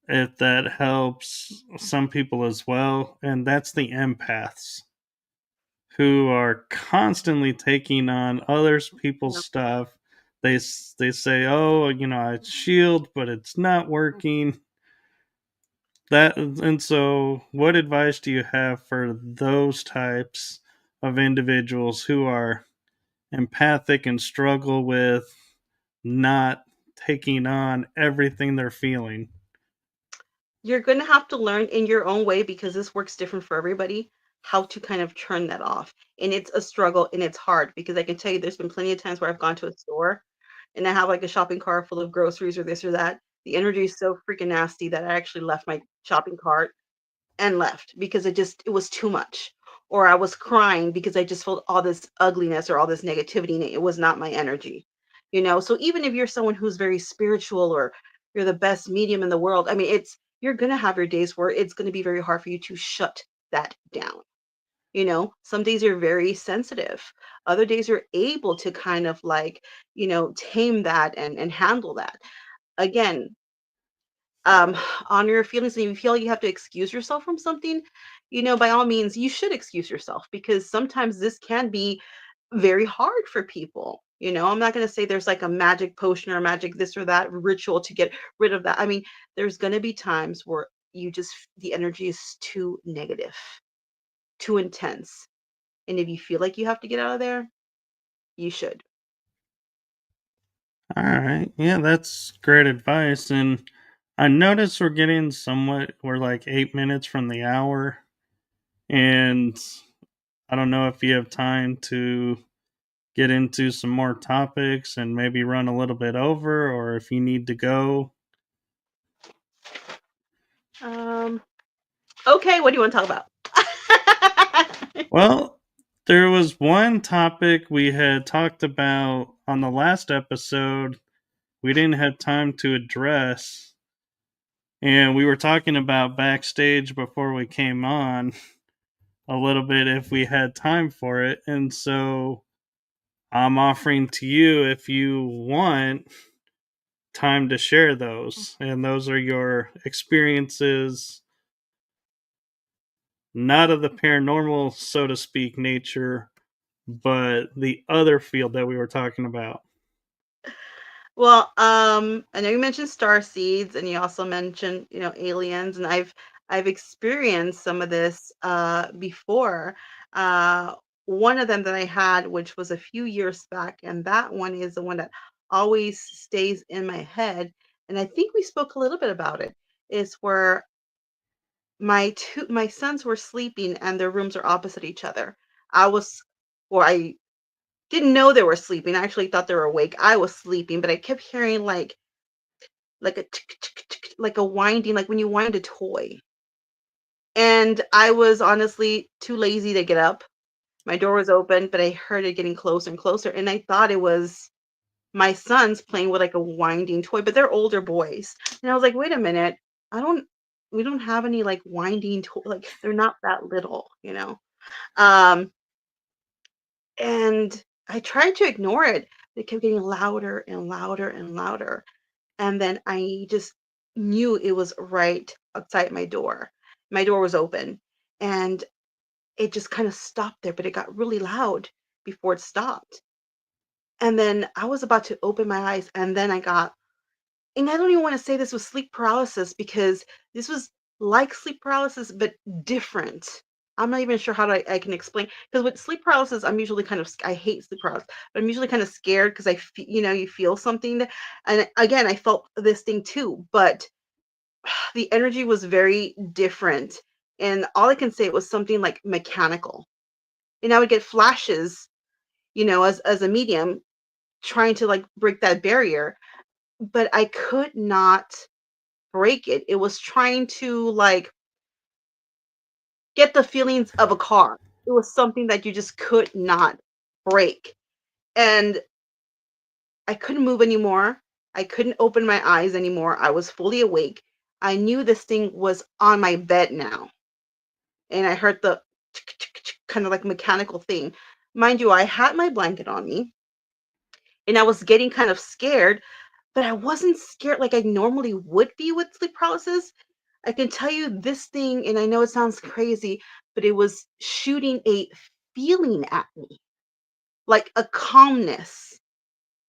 A: if that helps some people as well. And that's the empaths who are constantly taking on others
B: You
A: people's stuff. They say, "Oh, I shield, but it's not working." That and so what advice do you have for those types of individuals who are empathic and struggle with not taking on everything they're feeling?
B: You're going to have to learn in your own way, because this works different for everybody, how to kind of turn that off. And it's a struggle and it's hard, because I can tell you there's been plenty of times where I've gone to a store and I have like a shopping cart full of groceries or this or that. The energy is so freaking nasty that I actually left my shopping cart and left, because it was too much. Or I was crying because I just felt all this ugliness or all this negativity, and it was not my energy. So even if you're someone who's very spiritual, or you're the best medium in the world, I mean, you're going to have your days where it's going to be very hard for you to shut that down. Some days you're very sensitive, other days you're able to kind of like, tame that and handle that. Again, um honor your feelings, and if you feel you have to excuse yourself from something, by all means you should excuse yourself, because sometimes this can be very hard for people. I'm not going to say there's like a magic potion or a magic this or that ritual to get rid of that. I mean, there's going to be times where the energy is too negative, too intense, and if you feel like you have to get out of there, you should.
A: All right. Yeah, that's great advice. And I noticed we're like 8 minutes from the hour. And I don't know if you have time to get into some more topics and maybe run a little bit over, or if you need to go.
B: um okay, what do you want to talk about?
A: Well, there was one topic we had talked about on the last episode we didn't have time to address. And we were talking about backstage before we came on a little bit if we had time for it. And so I'm offering to you if you want time to share those. And those are your experiences, not of the paranormal, so to speak, nature, but the other field that we were talking about.
B: Well, I know you mentioned star seeds, and you also mentioned, aliens, and I've experienced some of this before. Uh, One of them that I had, which was a few years back, and that one is the one that always stays in my head. And I think we spoke a little bit about it. Is where my sons were sleeping and their rooms are opposite each other. I was, or I didn't know they were sleeping. I actually thought they were awake. I was sleeping, but I kept hearing like a tick, tick, tick, like a winding, like when you wind a toy. And I was honestly too lazy to get up. My door was open, but I heard it getting closer and closer, and I thought it was my sons playing with like a winding toy, but they're older boys. And I was like, wait a minute, I don't we don't have any like winding toy, like they're not that little. Um and I tried to ignore it. It kept getting louder and louder and louder. And then I just knew it was right outside my door. My door was open, and it just kind of stopped there, but it got really loud before it stopped. And then I was about to open my eyes, and then and I don't even want to say this was sleep paralysis, because this was like sleep paralysis, but different. I'm not even sure how I can explain. Because with sleep paralysis, I'm usually I hate sleep paralysis, but I'm usually kind of scared because you feel something. And again, I felt this thing too, but the energy was very different. And all I can say, it was something like mechanical. And I would get flashes, as a medium, trying to like break that barrier, but I could not break it. It was trying to like get the feelings of a car. It was something that you just could not break. And I couldn't move anymore. I couldn't open my eyes anymore. I was fully awake. I knew this thing was on my bed now. And I heard the kind of like mechanical thing. Mind you, I had my blanket on me and I was getting kind of scared, but I wasn't scared like I normally would be with sleep paralysis. I can tell you this thing, and I know it sounds crazy, but it was shooting a feeling at me, like a calmness.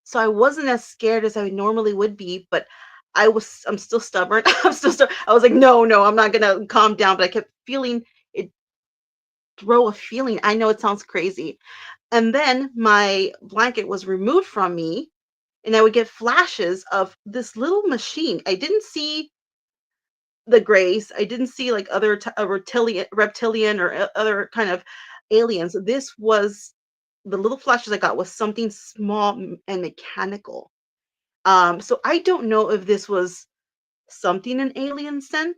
B: So I wasn't as scared as I normally would be, but I'm still stubborn. I was like, no, no, I'm not gonna calm down. But I kept feeling it throw a feeling. I know it sounds crazy. And then my blanket was removed from me, and I would get flashes of this little machine. I didn't see the grays. I didn't see like other reptilian or other kind of aliens. This was the little flashes I got was something small and mechanical. So I don't know if this was something an alien sent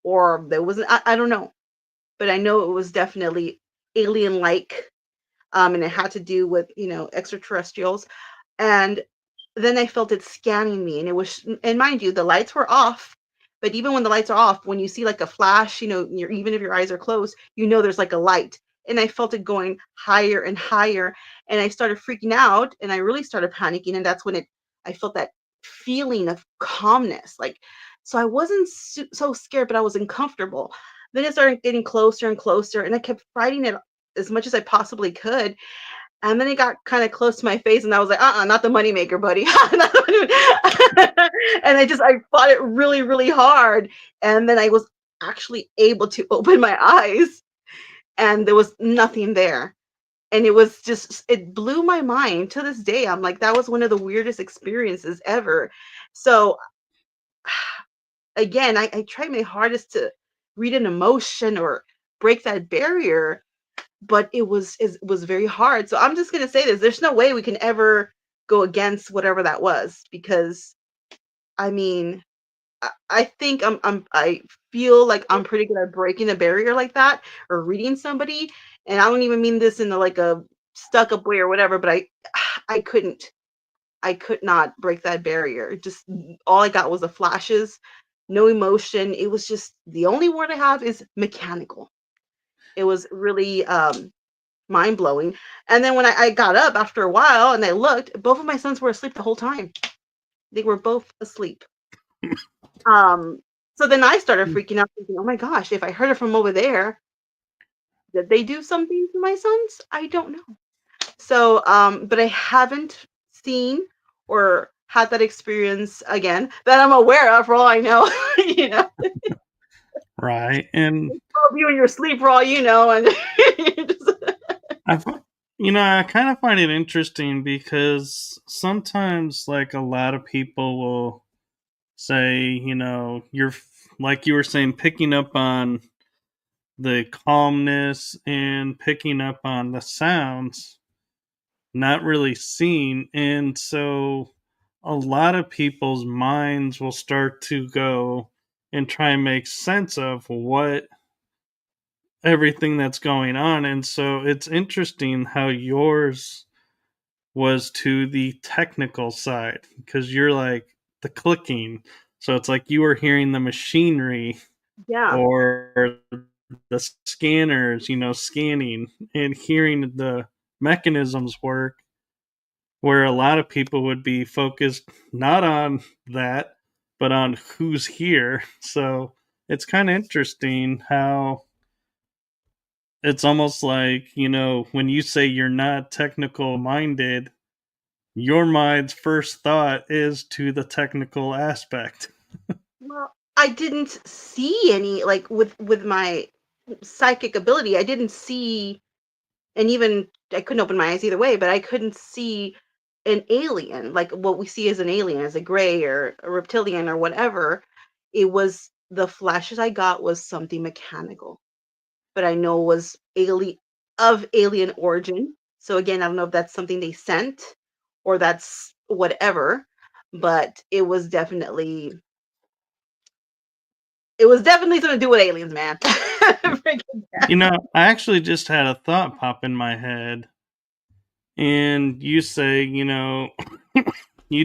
B: or there was I don't know, but I know it was definitely alien like, and it had to do with extraterrestrials. And then I felt it scanning me, and it was, and mind you, the lights were off. But even when the lights are off, when you see like a flash, even if your eyes are closed, there's like a light. And I felt it going higher and higher, and I started freaking out, and I really started panicking, and that's when I felt that feeling of calmness, like, so I wasn't so scared, but I was uncomfortable. Then it started getting closer and closer, and I kept fighting it as much as I possibly could. And then it got kind of close to my face, and I was like, not the moneymaker, buddy. Not the and I fought it really, really hard. And then I was actually able to open my eyes, and there was nothing there. And it blew my mind to this day. I'm like, that was one of the weirdest experiences ever. So again, I tried my hardest to read an emotion or break that barrier, but it was very hard. So I'm just gonna say this: there's no way we can ever go against whatever that was, because I mean, I think I feel like I'm pretty good at breaking a barrier like that or reading somebody, and I don't even mean this in like a stuck up way or whatever, but I couldn't. I could not break that barrier. Just all I got was the flashes, no emotion. It was just the only word I have is mechanical. It was really mind blowing. And then when I got up after a while and I looked, both of my sons were asleep the whole time. They were both asleep. Um, so then I started freaking out, thinking, oh my gosh, if I heard it from over there, did they do something to my sons? I don't know. So, but I haven't seen or had that experience again that I'm aware of, for all I know. you know,
A: Right. And
B: you in your sleep for all you know, and just,
A: I, fi- I kind of find it interesting because sometimes, like, a lot of people will say, like you were saying, picking up on the calmness and picking up on the sounds, not really seeing. And so a lot of people's minds will start to go and try and make sense of what everything that's going on. And so it's interesting how yours was to the technical side because you're like the clicking. So it's like you were hearing the machinery
B: yeah,
A: or the scanners, scanning and hearing the mechanisms work, where a lot of people would be focused not on that, but on who's here. So it's kind of interesting how it's almost like, when you say you're not technical minded, your mind's first thought is to the technical aspect.
B: well, I didn't see any like with my psychic ability. I didn't see, and even I couldn't open my eyes either way, but I couldn't see an alien like what we see as an alien, as a gray or a reptilian or whatever. It was the flashes I got was something mechanical, but I know was alien of alien origin. So again, I don't know if that's something they sent or that's whatever, but it was definitely something to do with aliens, man. Freaking-
A: I actually just had a thought pop in my head, and you say, you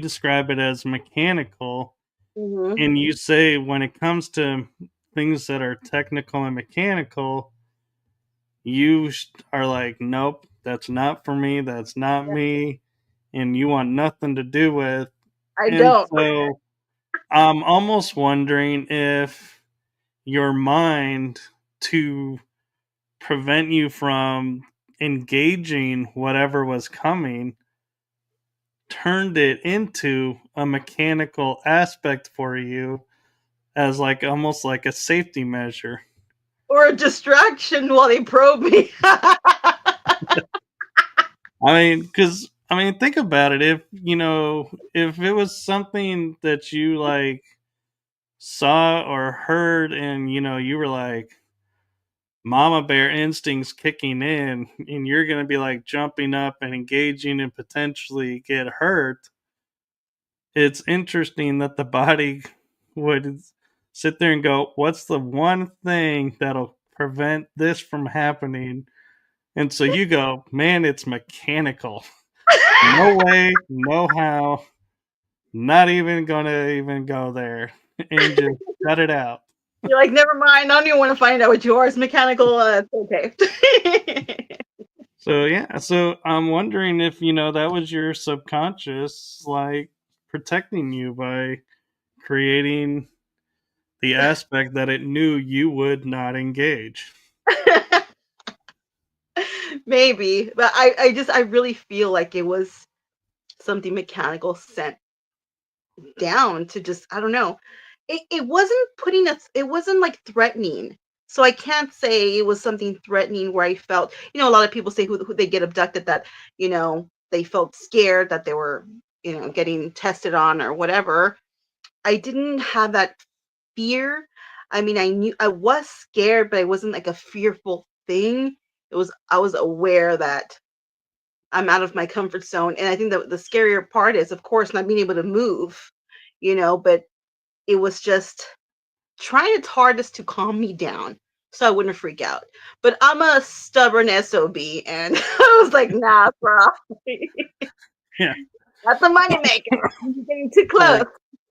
A: describe it as mechanical,
B: Mhm.
A: and you say when it comes to things that are technical and mechanical, are like, nope, that's not for me, that's not me, and you want nothing to do with.
B: I
A: And
B: don't.
A: so I'm almost wondering if your mind, to prevent you from engaging whatever was coming, turned it into a mechanical aspect for you as like almost like a safety measure.
B: Or a distraction while they probe me.
A: Think about it. If it was something that you like saw or heard, and you were like, mama bear instincts kicking in, and you're going to be like jumping up and engaging and potentially get hurt, it's interesting that the body would sit there and go, what's the one thing that'll prevent this from happening? And so you go, man, it's mechanical. No way, no how, not even gonna even go there, and just cut it out.
B: You're like, never mind. I don't even want to find out what yours mechanical. It's okay.
A: So yeah, so I'm wondering if that was your subconscious like protecting you by creating the aspect that it knew you would not engage.
B: Maybe, but I really feel like it was something mechanical sent down to just, I don't know. It wasn't putting us, it wasn't like threatening. So I can't say it was something threatening where I felt, a lot of people say who they get abducted that, they felt scared that they were, getting tested on or whatever. I didn't have that fear. I mean, I knew I was scared, but it wasn't like a fearful thing. I was aware that I'm out of my comfort zone. And I think that the scarier part is, of course, not being able to move, but it was just trying its hardest to calm me down so I wouldn't freak out. But I'm a stubborn SOB, and I was like, nah, bro,
A: Yeah,
B: that's a moneymaker. You're getting too close.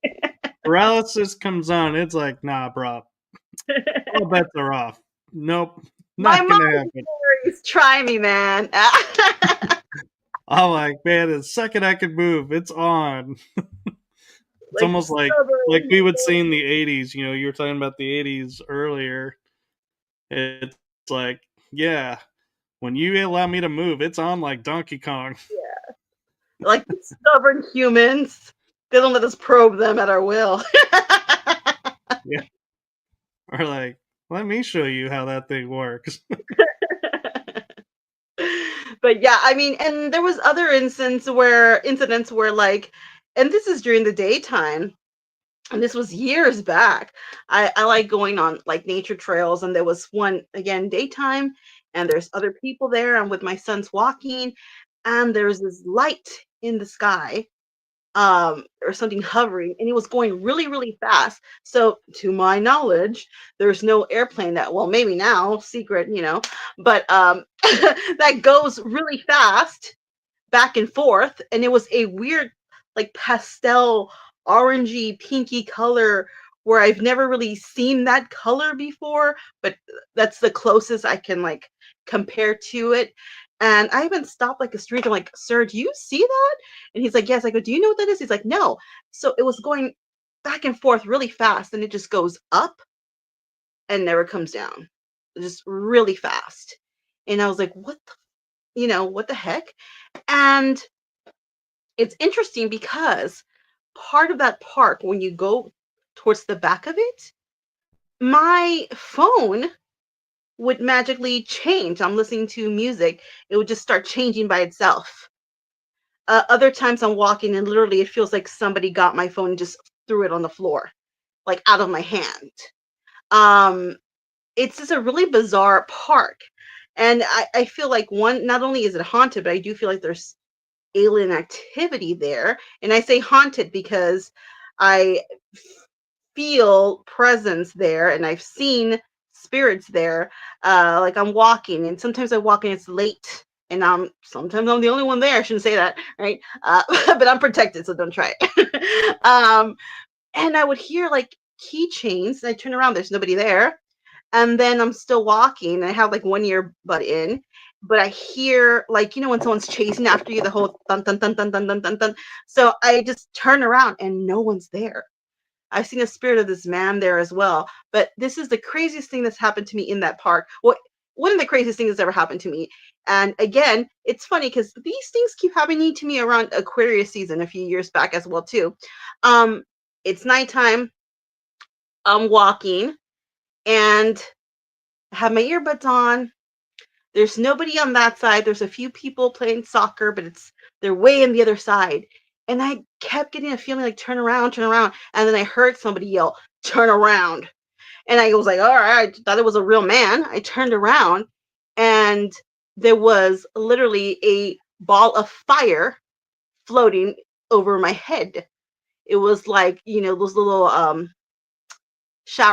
A: like paralysis comes on, it's like, nah, bro, all bets are off. Nope,
B: My
A: not gonna
B: mind
A: happen.
B: is try me, man.
A: I'm like, man, the second I can move, it's on. It's
B: Like
A: almost like
B: stubborn.
A: we would see in the '80s. You were talking about the '80s earlier. It's like, yeah, when you allow me to move, it's on like Donkey Kong.
B: Like stubborn humans. They don't let us probe them at our will.
A: Yeah, or like, let me show you how that thing works.
B: But yeah, I mean, and there was other incidents where like, and this is during the daytime, and this was years back. I like going on like nature trails, and there was one again daytime, and there's other people there. I'm with my sons walking, and there's this light in the sky, or something hovering, and it was going really, really fast. So, to my knowledge, there's no airplane that, well, maybe now, secret, but that goes really fast back and forth, and it was a weird, like pastel, orangey, pinky color where I've never really seen that color before, but that's the closest I can like compare to it. And I even stopped like a street. I'm like, sir, do you see that? And he's like, yes. I go, do you know what that is? He's like, no. So it was going back and forth really fast, and it just goes up and never comes down, just really fast. And I was like, what the heck? And it's interesting because part of that park, when you go towards the back of it, my phone would magically change. I'm listening to music, it would just start changing by itself. Other times I'm walking and literally it feels like somebody got my phone and just threw it on the floor, like out of my hand. Um, it's just a really bizarre park. And I feel like one, not only is it haunted, but I do feel like there's alien activity there. And I say haunted because I feel presence there and I've seen spirits there. Like I'm walking and sometimes I walk and it's late and sometimes I'm the only one there. I shouldn't say that, right? But I'm protected, so don't try it. And I would hear like keychains and I turn around, there's nobody there. And then I'm still walking and I have like one earbud in, but I hear like, when someone's chasing after you, the whole dun dun dun dun dun dun dun dun. So I just turn around and no one's there. I've seen a spirit of this man there as well. But this is the craziest thing that's happened to me in that park. What One of the craziest things that's ever happened to me. And again, it's funny because these things keep happening to me around Aquarius season a few years back as well too. Um, it's nighttime. I'm walking and I have my earbuds on. There's nobody on that side. There's a few people playing soccer, but they're way in the other side. And I kept getting a feeling like turn around, turn around. And then I heard somebody yell, turn around. And I was like, all right, I thought it was a real man. I turned around and there was literally a ball of fire floating over my head. It was like, those little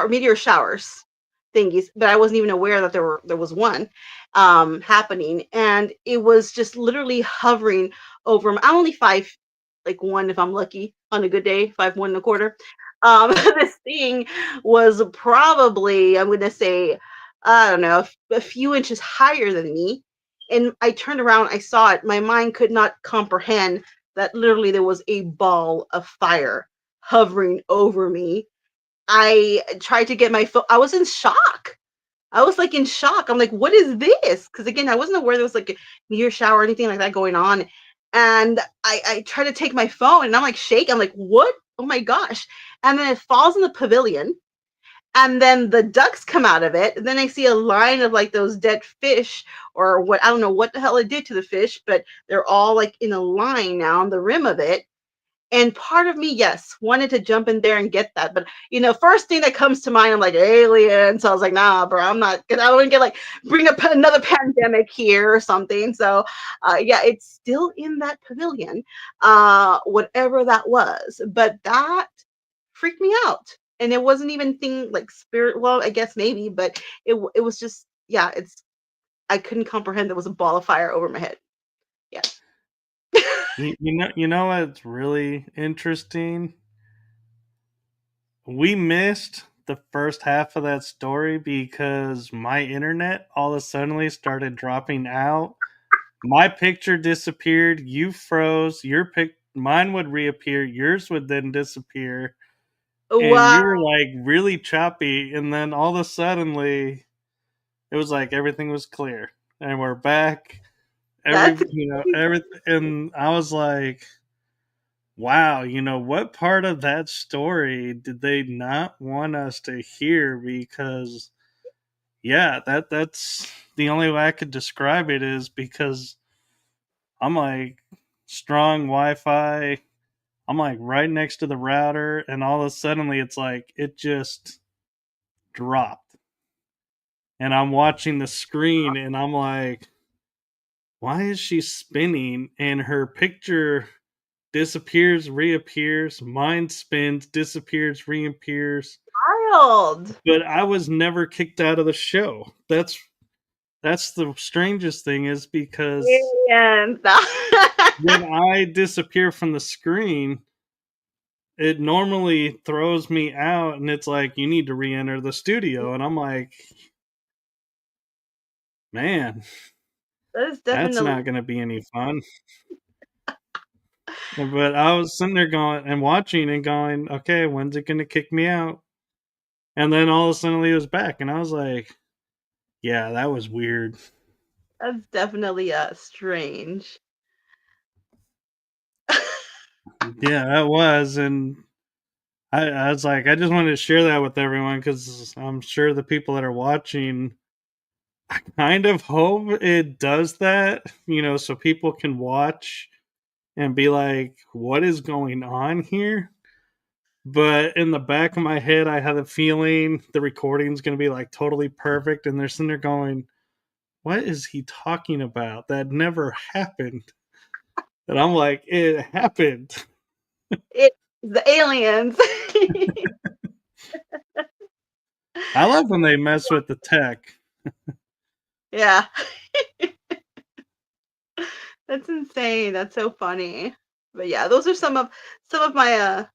B: meteor showers thingies, but I wasn't even aware that there was one happening, and it was just literally hovering over. I'm only 5'1" if I'm lucky on a good day, 5'1 1/4. This thing was probably, I'm gonna say, I don't know, a few inches higher than me. And I turned around, I saw it. My mind could not comprehend that literally there was a ball of fire hovering over me. I tried to get my phone. I was in shock. I was like in shock. I'm like, what is this? Because again, I wasn't aware there was like a meteor shower or anything like that going on. And I try to take my phone and I'm like shaking. I'm like, what? Oh my gosh. And then it falls in the pavilion. And then the ducks come out of it. And then I see a line of like those dead fish or what, I don't know what the hell it did to the fish, but they're all like in a line now on the rim of it. And part of me, yes, wanted to jump in there and get that. But, first thing that comes to mind, I'm like, alien. So I was like, nah, bro, I'm not, because I don't want to get like, bring up another pandemic here or something. So, yeah, it's still in that pavilion, whatever that was. But that freaked me out. And it wasn't even thing like spirit. Well, I guess maybe, but it was just, yeah, I couldn't comprehend there was a ball of fire over my head. Yeah.
A: You know what's really interesting? We missed the first half of that story because my internet all of a sudden started dropping out. My picture disappeared, you froze, mine would reappear, yours would then disappear, and
B: Wow.
A: you were like really choppy, and then all of a sudden it was like everything was clear. And we're back.
B: That's
A: Everything, and I was like, wow, what part of that story did they not want us to hear? Because yeah, that's the only way I could describe it is because I'm like strong Wi-Fi. I'm like right next to the router, and all of a sudden it's like it just dropped, and I'm watching the screen, and I'm like, why is she spinning? And her picture disappears, reappears. Mine spins, disappears, reappears.
B: wild.
A: But I was never kicked out of the show. That's the strangest thing is because
B: Aliens.
A: when I disappear from the screen, it normally throws me out and it's like you need to re-enter the studio, and I'm like, man,
B: That is
A: that's
B: definitely
A: not going to be any fun. But I was sitting there going and watching and going, okay, when's it going to kick me out? And then all of a sudden he was back, and I was like, yeah, that was weird.
B: that's definitely strange.
A: Yeah, that was. And I was like, I just wanted to share that with everyone because I'm sure the people that are watching, I kind of hope it does that, so people can watch and be like, what is going on here? But in the back of my head, I have a feeling the recording's going to be like totally perfect. And they're sitting there going, what is he talking about? That never happened. And I'm like, it happened.
B: It's the aliens.
A: I love when they mess with the tech.
B: Yeah. That's insane. That's so funny. But yeah, those are some of my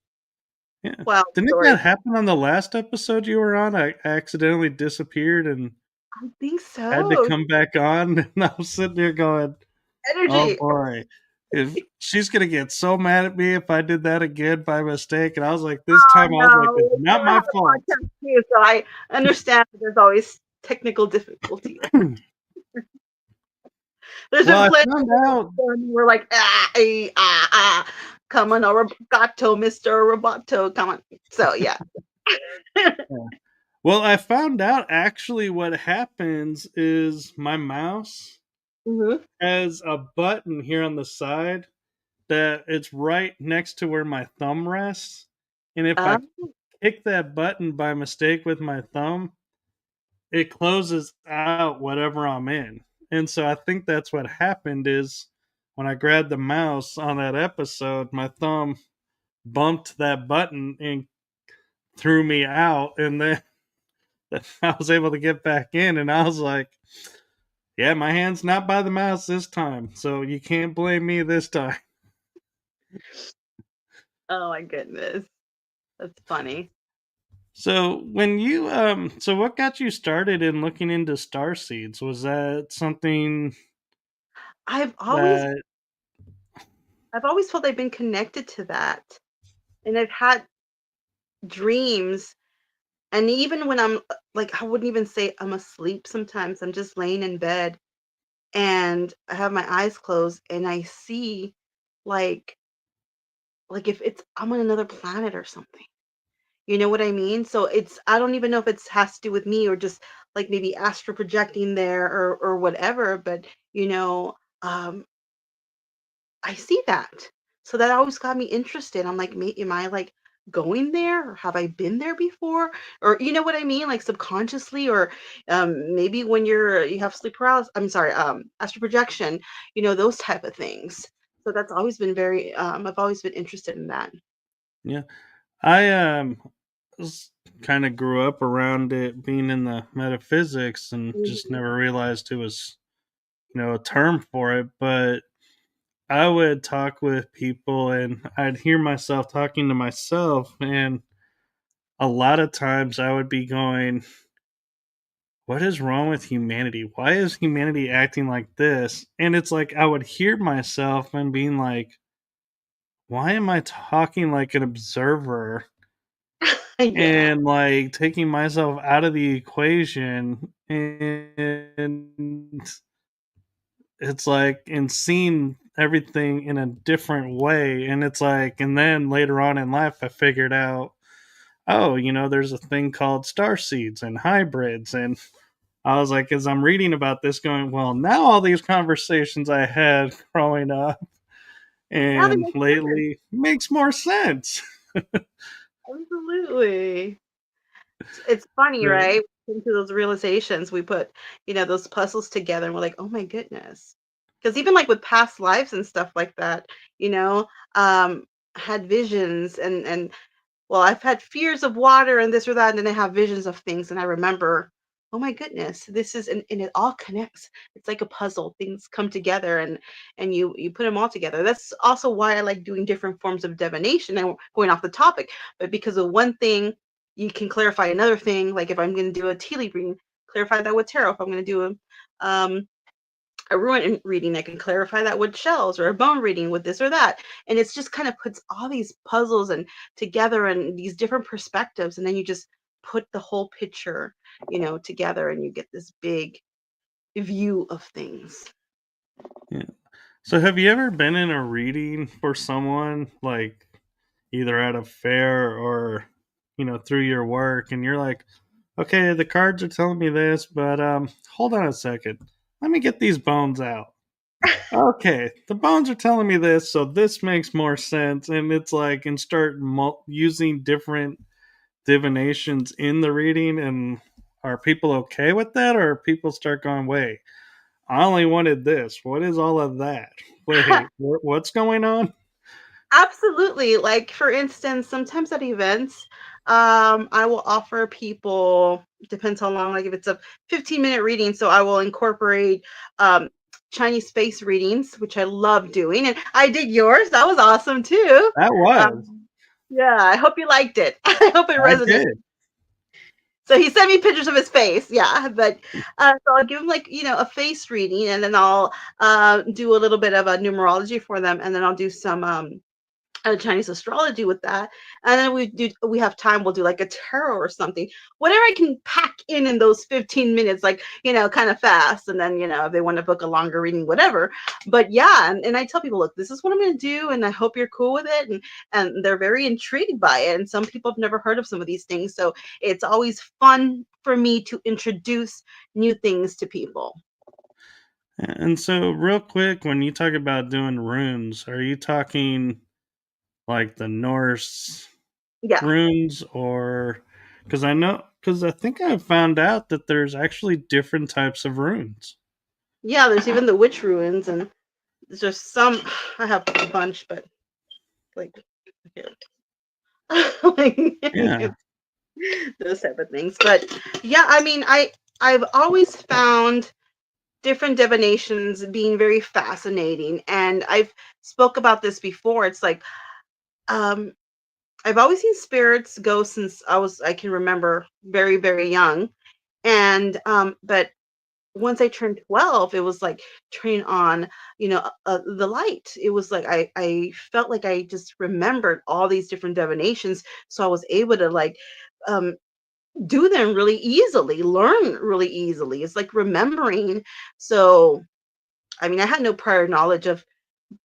A: Yeah.
B: wild
A: Didn't
B: stories.
A: that happen on the last episode you were on? I accidentally disappeared and
B: I think
A: had to
B: so.
A: come back on. And I was sitting there going, oh
B: Energy.
A: boy, if she's gonna get so mad at me if I did that again by mistake. And I was like, this
B: Oh
A: time I was like, it's
B: no.
A: not
B: I
A: my
B: have a
A: fault.
B: podcast too, so I understand that there's always technical difficulties. There's
A: Well,
B: been
A: I
B: plenty
A: found out.
B: when we're like, come on, Roboto, Mr. Roboto, come on. So yeah.
A: Yeah. Well, I found out actually what happens is my mouse
B: hmm
A: has a button here on the side that it's right next to where my thumb rests. And if I
B: Um,
A: kick that button by mistake with my thumb, it closes out whatever I'm in. And so I think that's what happened is when I grabbed the mouse on that episode, my thumb bumped that button and threw me out. And then I was able to get back in. And I was like, yeah, my hand's not by the mouse this time. So you can't blame me this time.
B: oh my goodness. That's funny.
A: So so what got you started in looking into star seeds? Was that something
B: I've always
A: that
B: I've always felt I've been connected to that. And I've had dreams. And even when I'm like, I wouldn't even say I'm asleep sometimes. I'm just laying in bed and I have my eyes closed and I see like like if it's I'm on another planet or something. You know what I mean? So it's I don't even know if it has to do with me or just like maybe astral projecting there or whatever, but um I see that. So that always got me interested. I'm like, am I like going there or have I been there before? Or you know what I mean? Like subconsciously or maybe when you have sleep paralysis, I'm sorry, astral projection, those type of things. So that's always been very I've always been interested in that.
A: yeah. I kind of grew up around it being in the metaphysics and just
B: Mhm.
A: never realized it was, a term for it, but I would talk with people and I'd hear myself talking to myself and a lot of times I would be going, what is wrong with humanity? Why is humanity acting like this? And it's like I would hear myself and being like, why am I talking like an observer
B: Yeah.
A: and like taking myself out of the equation? And it's like, and seeing everything in a different way. And it's like, and then later on in life, I figured out, oh, there's a thing called star seeds and hybrids. And I was like, as I'm reading about this, going, well, now all these conversations I had growing up
B: Now they
A: and
B: make sense.
A: lately makes more sense.
B: Absolutely. It's funny,
A: So,
B: right? Into those realizations, we put, those puzzles together and we're like, "Oh my goodness." Because even like with past lives and stuff like that, you know, um, had visions and well, I've had fears of water and this or that, and then I have visions of things and I remember, "Oh my goodness, this is," and it all connects. It's like a puzzle. Things come together and you put them all together. That's also why I like doing different forms of divination and going off the topic, but because of one thing, you can clarify another thing. Like if I'm going to do a tea leaf reading, clarify that with tarot. If I'm going to do um, a ruin reading, I can clarify that with shells, or a bone reading with this or that. And it's just kind of puts all these puzzles and together and these different perspectives, and then you just put the whole picture, together, and you get this big view of things.
A: yeah. So, have you ever been in a reading for someone, like either at a fair or, through your work, and you're like, okay, the cards are telling me this, but hold on a second. Let me get these bones out. Okay, the bones are telling me this, so this makes more sense. And it's like, and start using different divinations in the reading. And are people okay with that, or people start going, wait, I only wanted this. What is all of that? Wait, what's going on?
B: Absolutely. Like for instance, sometimes at events, I will offer people, depends how long, like if it's a 15-minute reading, so I will incorporate um Chinese face readings, which I love doing. And I did yours. That was awesome too.
A: That was.
B: Yeah, I hope you liked it. I hope it
A: I
B: resonated.
A: did.
B: So he sent me pictures of his face. Yeah, but so I'll give him like a face reading, and then I'll do a little bit of a numerology for them, and then I'll do some Chinese astrology with that, and then we have time. We'll do like a tarot or something, whatever I can pack in those 15 minutes, like kind of fast. And then if they want to book a longer reading, whatever. But yeah, and I tell people, look, this is what I'm going to do, and I hope you're cool with it. And they're very intrigued by it. And some people have never heard of some of these things, so it's always fun for me to introduce new things to people.
A: And so, real quick, when you talk about doing runes, are you talking like the Norse
B: Yeah,
A: runes, or because I think I found out that there's actually different types of runes.
B: yeah. There's even the witch ruins, and there's just some. I have a bunch, but like here. Like,
A: Yeah,
B: those type of things. But yeah, I mean, I've always found different divinations being very fascinating, and I've spoke about this before. It's like um I've always seen spirits go since I can remember very, very young. And but once I turned 12, it was like turning on, the light. It was like I felt like I just remembered all these different divinations. So I was able to like um, do them really easily, learn really easily. It's like remembering. So, I mean, I had no prior knowledge of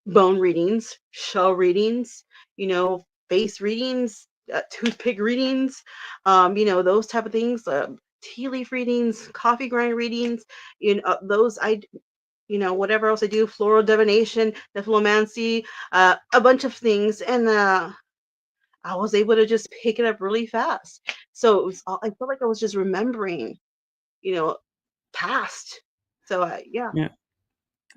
B: bone readings, shell readings, face readings, toothpick readings, those type of things. Tea leaf readings, coffee grind readings, those whatever else I do, floral divination, nephromancy, a bunch of things. And I was able to just pick it up really fast. So I felt like I was just remembering, you know, past. So yeah.
A: yeah.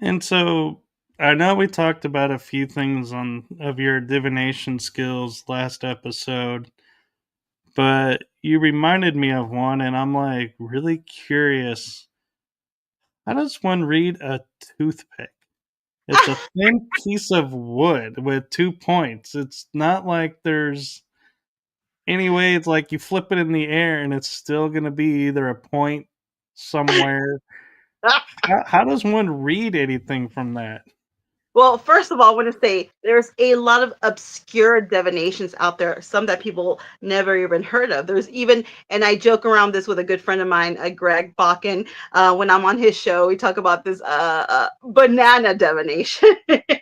A: And so I know we talked about a few things on of your divination skills last episode, but you reminded me of one, and I'm like really curious. How does one read a toothpick? It's a thin piece of wood with 2 points. It's not like there's any way. It's like you flip it in the air and it's still going to be either a point somewhere. How does one read anything from that?
B: Well, first of all, I want to say there's a lot of obscure divinations out there, some that people never even heard of. There's even, and I joke around this with a good friend of mine, Greg Bakken. When I'm on his show, we talk about this banana divination, where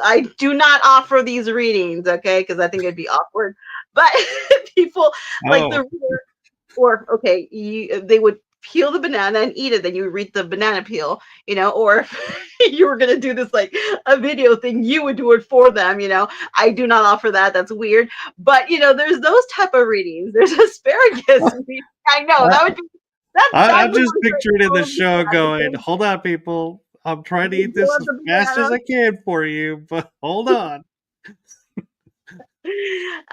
B: I do not offer these readings, okay, because I think it'd be awkward. But people like
A: Oh,
B: the or okay, they would peel the banana and eat it. Then you read the banana peel, or if you were gonna do this like a video thing, you would do it for them. I do not offer that. That's weird. But there's those type of readings. There's asparagus reading. I know that would be
A: I
B: that'd be
A: just
B: one great
A: pictured in the
B: comedy
A: show going,
B: practice.
A: hold on, people. I'm trying to
B: You
A: eat
B: peel
A: this
B: out
A: as
B: the
A: fast as
B: banana.
A: I can for you, but hold on.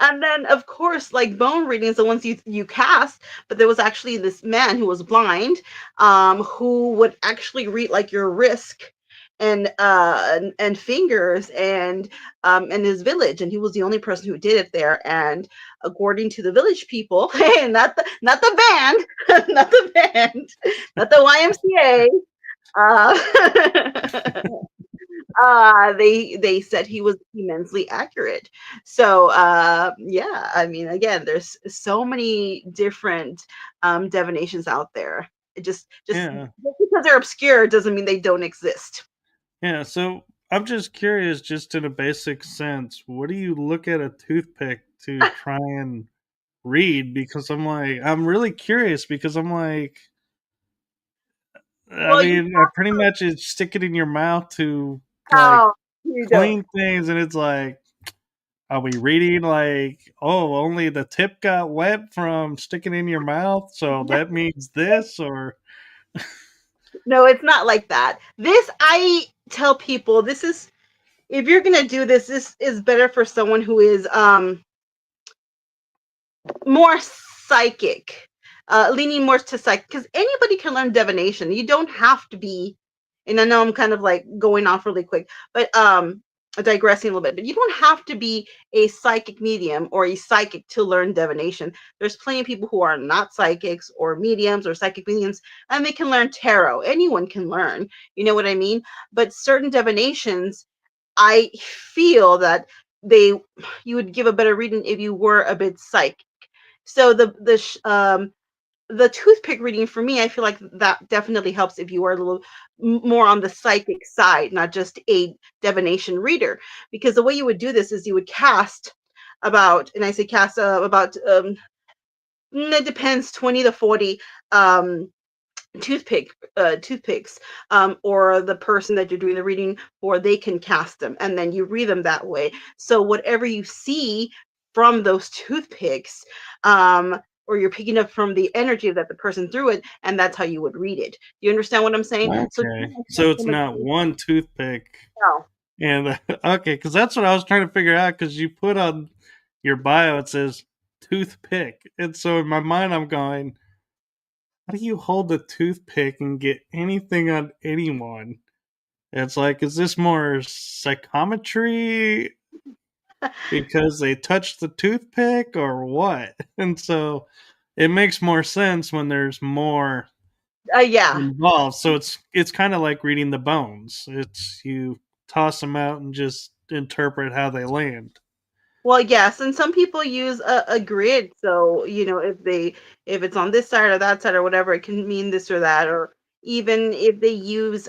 B: And then of course like bone readings, the ones you cast. But there was actually this man who was blind, who would actually read like your wrist and fingers, and in his village, and he was the only person who did it there. And according to the village people, hey, not the band, not the band, not the YMCA, they said he was immensely accurate. So yeah, I mean, again, there's so many different divinations out there. It just
A: Yeah.
B: because they're obscure doesn't mean they don't exist.
A: Yeah. So I'm just curious, just in a basic sense, what do you look at a toothpick to try and read? Because I'm really curious because I'm like, I
B: Well, you
A: mean, I pretty much stick it in your mouth to like
B: how you don't.
A: clean things, and it's like, Are we reading like, oh, only the tip got wet from sticking in your mouth, so that means this, or
B: No, it's not like that. This, I tell people, this is, if you're gonna do this, this is better for someone who is more psychic, leaning more to psychic, because anybody can learn divination. You don't have to be, and I know I'm kind of like going off really quick, but digressing a little bit, but you don't have to be a psychic medium or a psychic to learn divination. There's plenty of people who are not psychics or mediums or psychic mediums, and they can learn tarot. Anyone can learn, you know what I mean? But certain divinations, I feel that they you would give a better reading if you were a bit psychic. So the toothpick reading for me, I feel like that definitely helps if you are a little more on the psychic side, not just a divination reader. Because the way you would do this is you would cast about, and I say cast about, it depends, 20 to 40 um, toothpicks, or the person that you're doing the reading for, they can cast them, and then you read them that way. So whatever you see from those toothpicks, or you're picking up from the energy that the person threw it, and that's how you would read it. You understand what I'm saying? So
A: okay, so it's not one toothpick.
B: no.
A: And okay, because that's what I was trying to figure out. Because you put on your bio, it says toothpick, and so in my mind, I'm going, how do you hold a toothpick and get anything on anyone? It's like, is this more psychometry because they touched the toothpick or what? And so it makes more sense when there's more
B: Yeah.
A: involved. So it's kind of like reading the bones. It's you toss them out and just interpret how they land.
B: Well, yes, and some people use a grid. So, if it's on this side or that side or whatever, it can mean this or that. Or even if they use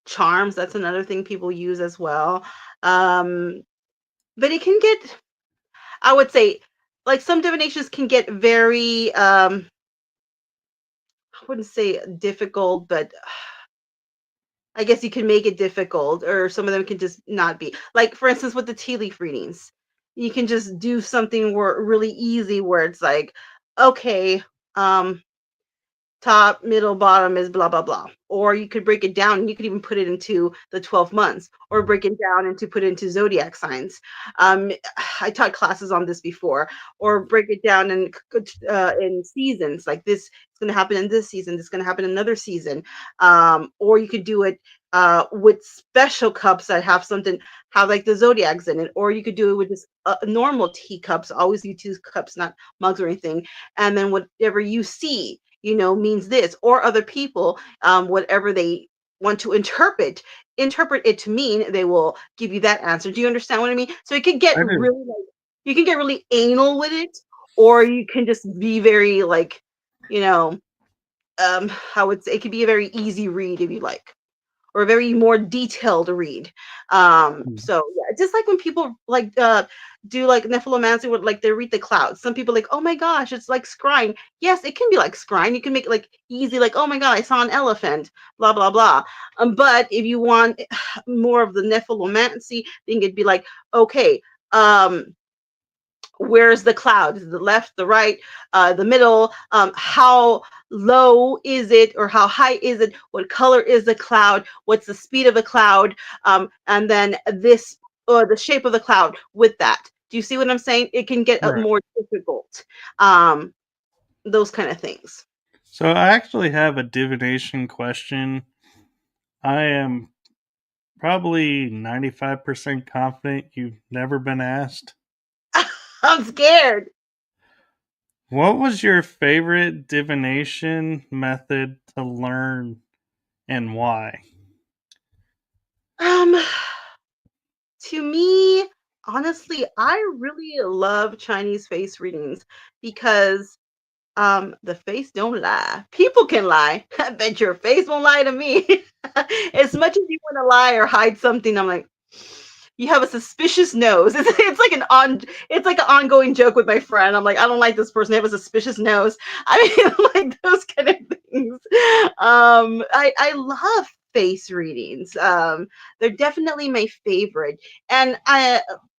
B: charms, that's another thing people use as well. Um, but it can get, I would say, like some divinations can get very, I wouldn't say difficult, but I guess you can make it difficult, or some of them can just not be. Like, for instance, with the tea leaf readings, you can just do something where really easy, where it's like, okay, um, top, middle, bottom is blah blah blah. Or you could break it down, and you could even put it into the 12 months, or break it down and to put it into zodiac signs. um I taught classes on this before. Or break it down in seasons, like this is going to happen in this season, this is going to happen in another season. Or you could do it with special cups that have like the zodiacs in it. Or you could do it with just normal teacups. Always use teacups, not mugs or anything. And then whatever you see, means this. Or other people, whatever they want to interpret it to mean, they will give you that answer. Do you understand what I mean? So it could get
A: I do.
B: really, like, you can get really anal with it, or you can just be very, like, you know, I would say it could be a very easy read if you like, or a very more detailed read. So yeah, just like when people like do like nephilomancy, where like they read the clouds. Some people like, oh my gosh, it's like scrying. Yes, it can be like scrying. You can make it like easy, like, oh my god, I saw an elephant, blah blah blah. But if you want more of the nephilomancy thing, it'd be like, okay, um, where's the cloud? Is it the left, the right, the middle? How low is it, or how high is it? What color is the cloud? What's the speed of the cloud? And then this, or the shape of the cloud with that. Do you see what I'm saying? It can get
A: Right.
B: more difficult. Um, those kind of things.
A: So I actually have a divination question. I am probably 95% confident you've never been asked.
B: I'm scared.
A: What was your favorite divination method to learn and why?
B: Um, to me, honestly, I really love Chinese face readings because the face don't lie. People can lie. I bet your face won't lie to me. As much as you want to lie or hide something, I'm like, you have a suspicious nose. It's like an ongoing joke with my friend. I'm like, I don't like this person. They have a suspicious nose. I mean, like those kind of things. I love face readings. They're definitely my favorite. And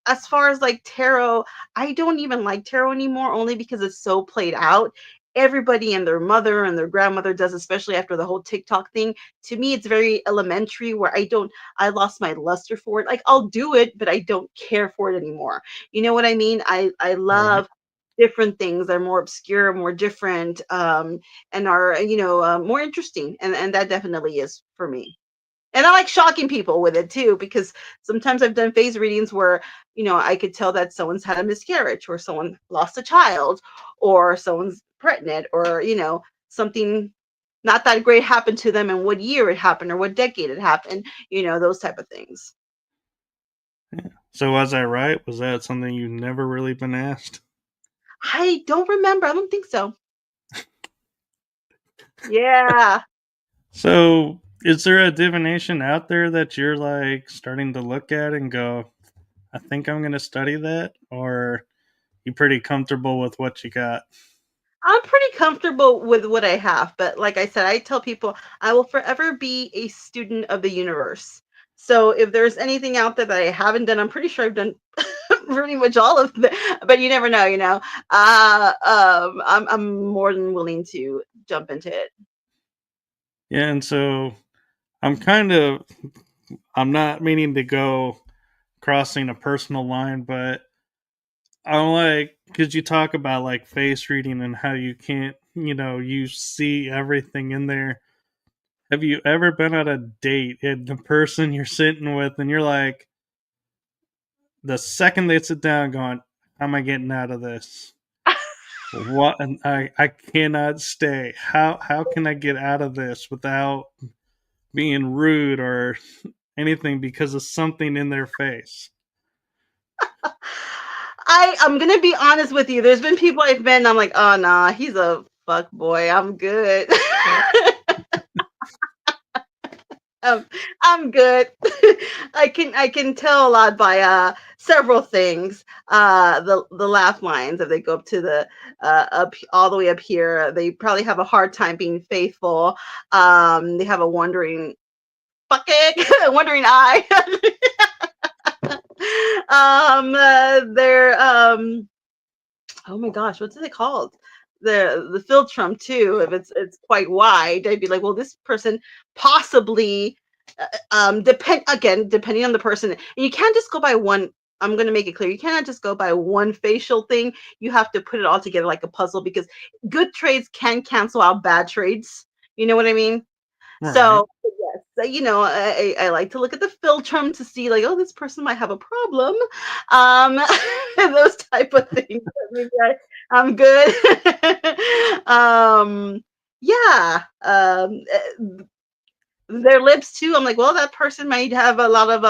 B: as far as like tarot, I don't even like tarot anymore, only because it's so played out. Everybody and their mother and their grandmother does, especially after the whole TikTok thing. To me, it's very elementary where I lost my luster for it. Like I'll do it, but I don't care for it anymore. You know what I mean? I
A: Right.
B: love different things that are more obscure, more different, and are, more interesting. And that definitely is for me. And I like shocking people with it too, because sometimes I've done phase readings where, I could tell that someone's had a miscarriage or someone lost a child or someone's pregnant or, something not that great happened to them and what year it happened or what decade it happened, those type of things.
A: Yeah. So was I right? Was that something you've never really been asked?
B: I don't remember. I don't think so. Yeah.
A: So is there a divination out there that you're like starting to look at and go, I think I'm gonna study that? Or you pretty comfortable with what you got?
B: I'm pretty comfortable with what I have, but like I said, I tell people I will forever be a student of the universe. So if there's anything out there that I haven't done, I'm pretty sure I've done pretty much all of them. But you never know, you know. I'm more than willing to jump into it.
A: Yeah, and so I'm kind of I'm not meaning to go crossing a personal line, but I'm like, because you talk about like face reading and how you can't, you see everything in there. Have you ever been at a date and the person you're sitting with and you're like, the second they sit down, going, "How am I getting out of this? What? And I cannot stay. How can I get out of this without being rude or anything because of something in their face?"
B: I'm gonna be honest with you. There's been people I've been. I'm like, oh nah, he's a fuck boy. I'm good. um, I'm good. I can tell a lot by several things. The laugh lines, if they go up to the up all the way up here, they probably have a hard time being faithful. They have a wandering bucket, wandering eye. They're oh my gosh, what's it called? The philtrum too. If it's quite wide, I'd be like, well, this person possibly depending on the person, and you can't just go by one. I'm going to make it clear, you cannot just go by one facial thing. You have to put it all together like a puzzle, because good trades can cancel out bad trades. You know what I mean?
A: Right.
B: So yes, I like to look at the philtrum to see like, oh, this person might have a problem, um, those type of things. Maybe I'm good. Yeah. Their lips too. I'm like, well, that person might have a lot of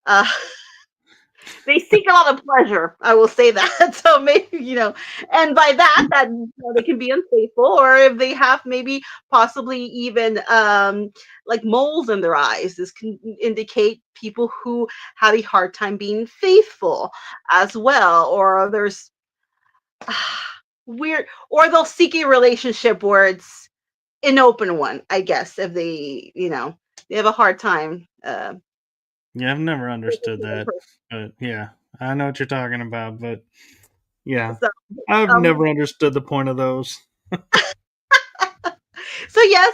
B: uh they seek a lot of pleasure. I will say that. So maybe, and by that they can be unfaithful, or if they have maybe possibly even like moles in their eyes. This can indicate people who have a hard time being faithful as well. Or there's weird, or they'll seek a relationship where it's an open one, I guess, if they have a hard time
A: Yeah, I've never
B: with a
A: understood
B: single
A: that,
B: person.
A: but yeah, I know what you're talking about. But yeah,
B: So
A: I've
B: um
A: never understood the point of those.
B: so yes,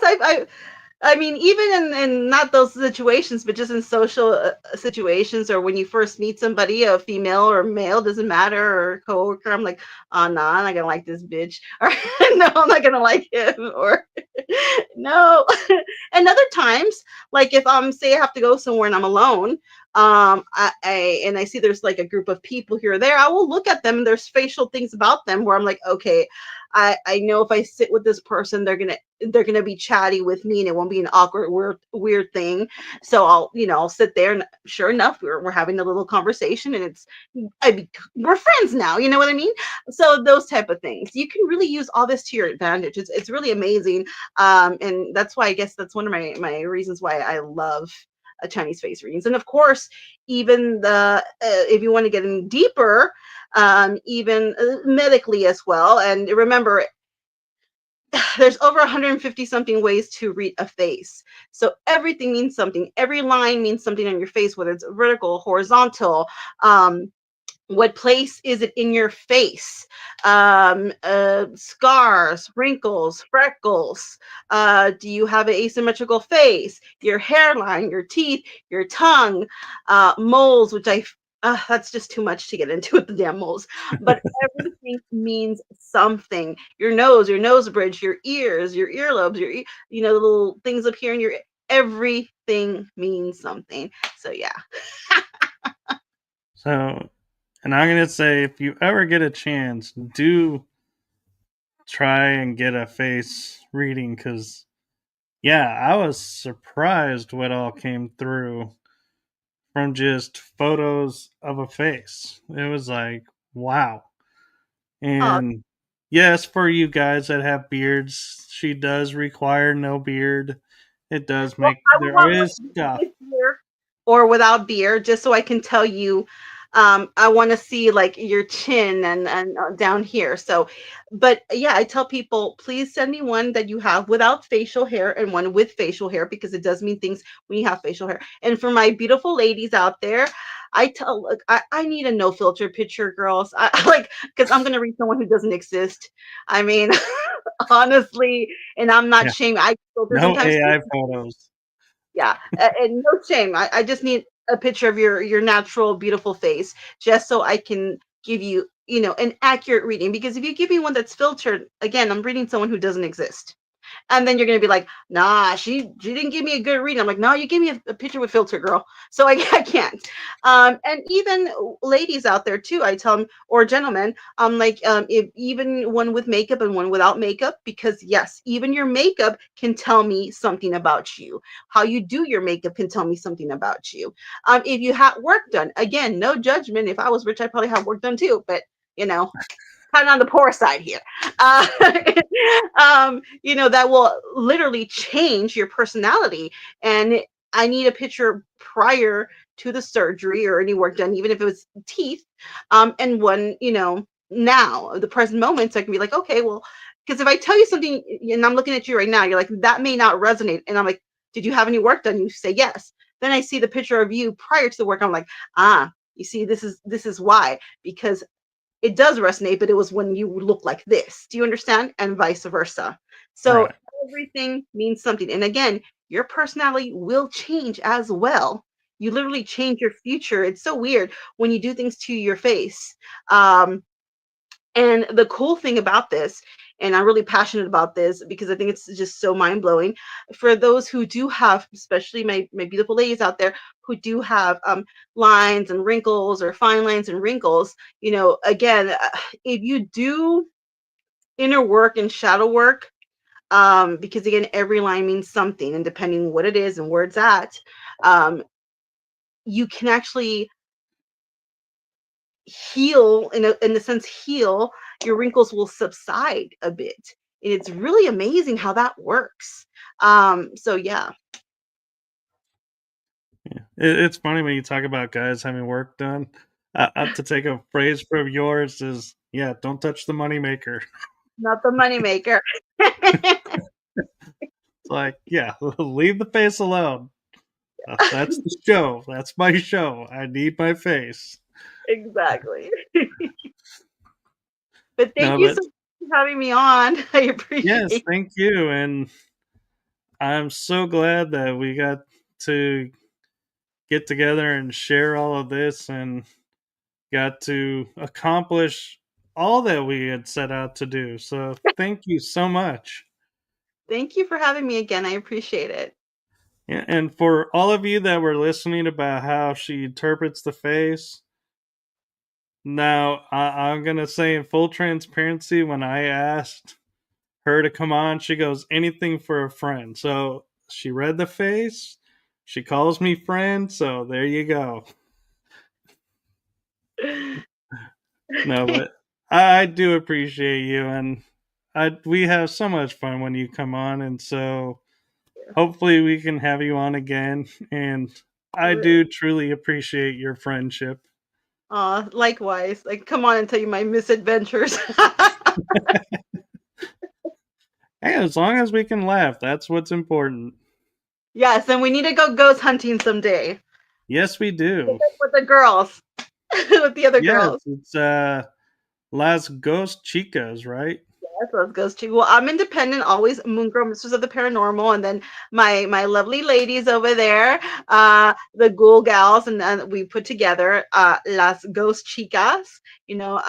B: I mean, even in not those situations, but just in social situations, or when you first meet somebody, a female or male, doesn't matter, or coworker, I'm like, oh no, I'm not gonna like this bitch, or no, I'm not gonna like him, or no. And other times, like if say I have to go somewhere and I'm alone, I see there's like a group of people here or there, I will look at them and there's facial things about them where I'm like, okay, I know if I sit with this person, they're gonna be chatty with me, and it won't be an awkward weird thing. So I'll sit there, and sure enough, we're having a little conversation, and we're friends now. You know what I mean? So those type of things, you can really use all this to your advantage. It's really amazing, and that's why I guess that's one of my reasons why I love Chinese face readings. And of course, even the if you want to get in deeper, even medically as well. And remember, there's over 150 something ways to read a face. So everything means something. Every line means something on your face, whether it's vertical, horizontal, um, what place is it in your face? Scars, wrinkles, freckles. Do you have an asymmetrical face? Your hairline, your teeth, your tongue, moles, which that's just too much to get into with the damn moles. But everything means something. Your nose bridge, your ears, your earlobes, the little things up here in your everything means something. So yeah.
A: So, and I'm gonna say, if you ever get a chance, do try and get a face reading, because yeah, I was surprised what all came through from just photos of a face. It was like, wow.
B: Oh,
A: And yes, for you guys that have beards, she does require no beard. It does
B: well,
A: make,
B: I would
A: there
B: want
A: is
B: one
A: stuff.
B: with beer or without beer, just so I can tell you. I want to see like your chin and down here. So, but yeah, I tell people, please send me one that you have without facial hair and one with facial hair, because it does mean things when you have facial hair. And for my beautiful ladies out there, look, I need a no filter picture, girls. Like, because I'm gonna read someone who doesn't exist. I mean, honestly, and I'm not
A: Yeah,
B: shaming. I filter
A: no
B: sometimes too.
A: AI photos.
B: Yeah, and no shame. I just need a picture of your natural, beautiful face, just so I can give you, an accurate reading. Because if you give me one that's filtered, again, I'm reading someone who doesn't exist. And then you're gonna be like, nah, she didn't give me a good reading. I'm like, no, you gave me a picture with filter, girl. So I can't. And even ladies out there too, I tell them, or gentlemen, I'm like, if even one with makeup and one without makeup, because yes, even your makeup can tell me something about you. How you do your makeup can tell me something about you. If you had work done, again, no judgment. If I was rich, I'd probably have work done too. But you know, kind of on the poor side here. Uh, that will literally change your personality. And I need a picture prior to the surgery or any work done, even if it was teeth, and one, now, the present moment, so I can be like, okay, well, because if I tell you something and I'm looking at you right now, you're like, that may not resonate. And I'm like, did you have any work done? You say yes. Then I see the picture of you prior to the work. I'm like, you see, this is why, because it does resonate, but it was when you look like this. Do you understand? And vice versa. So
A: Right.
B: everything means something. And again, your personality will change as well. You literally change your future. It's so weird when you do things to your face. Um, and the cool thing about this, and I'm really passionate about this because I think it's just so mind blowing for those who do have, especially my beautiful ladies out there who do have lines and wrinkles or fine lines and wrinkles. Again, if you do inner work and shadow work, because again, every line means something, and depending what it is and where it's at, um, you can actually heal in a sense, heal. Your wrinkles will subside a bit, and it's really amazing how that works. So yeah.
A: Yeah. It's funny when you talk about guys having work done. To take a phrase from yours is, yeah, don't touch the moneymaker.
B: Not the moneymaker.
A: It's like, yeah, leave the face alone. That's the show. That's my show. I need my face.
B: Exactly. But thank
A: No,
B: you so
A: but
B: much for having me on. I
A: yes,
B: appreciate.
A: thank you. And I'm so glad that we got to get together and share all of this and got to accomplish all that we had set out to do. So thank you so much.
B: Thank you for having me again. I appreciate it.
A: Yeah, and for all of you that were listening about how she interprets the face, now I'm gonna say in full transparency, when I asked her to come on, she goes, anything for a friend. So she read the face, she calls me friend, so there you go. No, but I do appreciate you, and we have so much fun when you come on, and so hopefully we can have you on again. And I do truly appreciate your friendship.
B: Likewise. Like, come on and tell you my misadventures.
A: Hey, as long as we can laugh, that's what's important.
B: Yes, and we need to go ghost hunting someday
A: Yes, we do.
B: with the girls, with the other
A: Yes,
B: girls.
A: it's Las Ghost Chicas, right?
B: Yes, let's ghost too. Well, I'm independent, always Moongirl Mistress of the Paranormal, and then my lovely ladies over there, the Ghoul Gals, and then we put together Las Ghost Chicas. You know,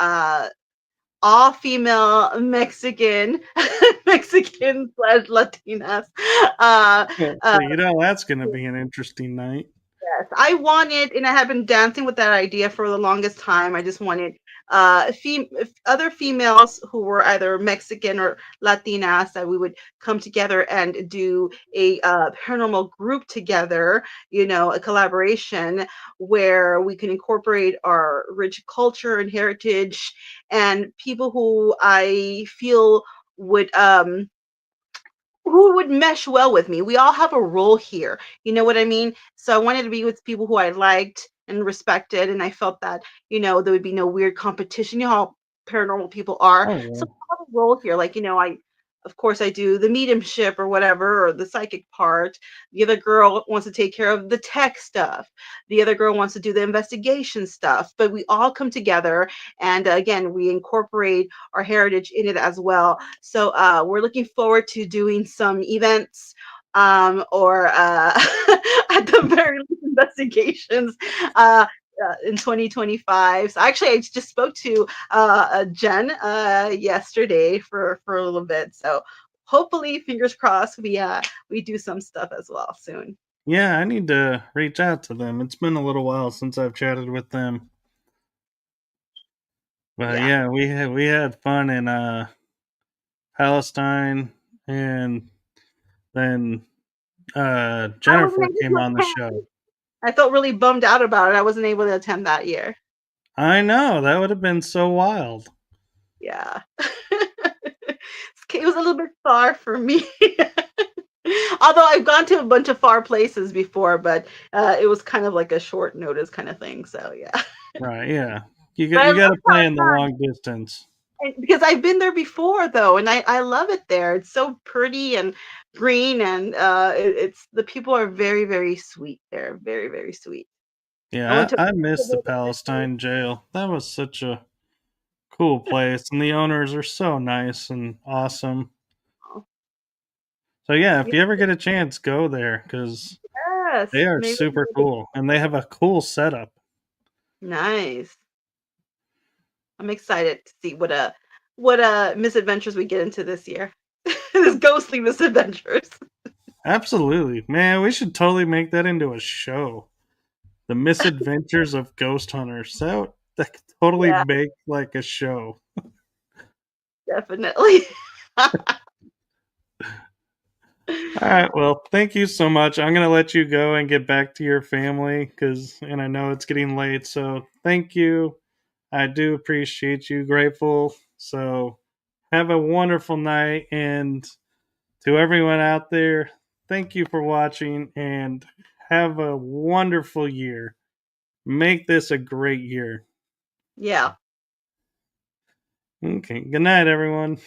B: all female Mexican, Mexican slash Latinas. Uh,
A: Yeah,
B: uh,
A: so that's going to be an interesting night.
B: Yes, I wanted, and I have been dancing with that idea for the longest time. I just wanted other females who were either Mexican or Latinas that we would come together and do a paranormal group together, a collaboration where we can incorporate our rich culture and heritage and people who I feel would who would mesh well with me. We all have a role here. You know what I mean? So I wanted to be with people who I liked and respected, and I felt that, there would be no weird competition. You know how paranormal people are.
A: Oh,
B: So
A: yeah.
B: I have a role here. Like, of course I do the mediumship or whatever, or the psychic part. The other girl wants to take care of the tech stuff. The other girl wants to do the investigation stuff. But we all come together, and again, we incorporate our heritage in it as well. So we're looking forward to doing some events or at the very least investigations in 2025. So actually, I just spoke to Jen yesterday for a little bit. So hopefully, fingers crossed, we do some stuff as well soon.
A: Yeah, I need to reach out to them. It's been a little while since I've chatted with them. But
B: Yeah,
A: yeah, we had fun in Palestine, and then
B: I wasn't
A: Jennifer
B: able
A: came
B: to
A: on the
B: attend.
A: show.
B: I felt really bummed out about it. I wasn't able to attend that year.
A: I know, that would have been so wild.
B: Yeah. It was a little bit far for me. Although I've gone to a bunch of far places before, but it was kind of like a short notice kind of thing. So yeah,
A: Right, yeah. You
B: but
A: got
B: I
A: you got to
B: love
A: plan the
B: Palestine
A: long distance.
B: because I've been there before though, and I love it there. It's so pretty and green, and it's the people are very very sweet there, very very sweet. I went
A: Yeah,
B: to
A: I missed the Palestine jail. That was such a cool place, and the owners are so nice and awesome. So yeah, if you ever get a chance, go there because they
B: Yes,
A: are
B: maybe
A: super cool, and they have a cool setup.
B: nice. I'm excited to see what misadventures we get into this year. This ghostly misadventures.
A: Absolutely, man. We should totally make that into a show. The misadventures of ghost hunters. That could totally
B: Yeah,
A: make like a show.
B: definitely.
A: All right. Well, thank you so much. I'm gonna let you go and get back to your family and I know it's getting late. So thank you. I do appreciate you. Grateful. So have a wonderful night, and to everyone out there, thank you for watching and have a wonderful year. Make this a great year.
B: Yeah.
A: Okay. Good night, everyone.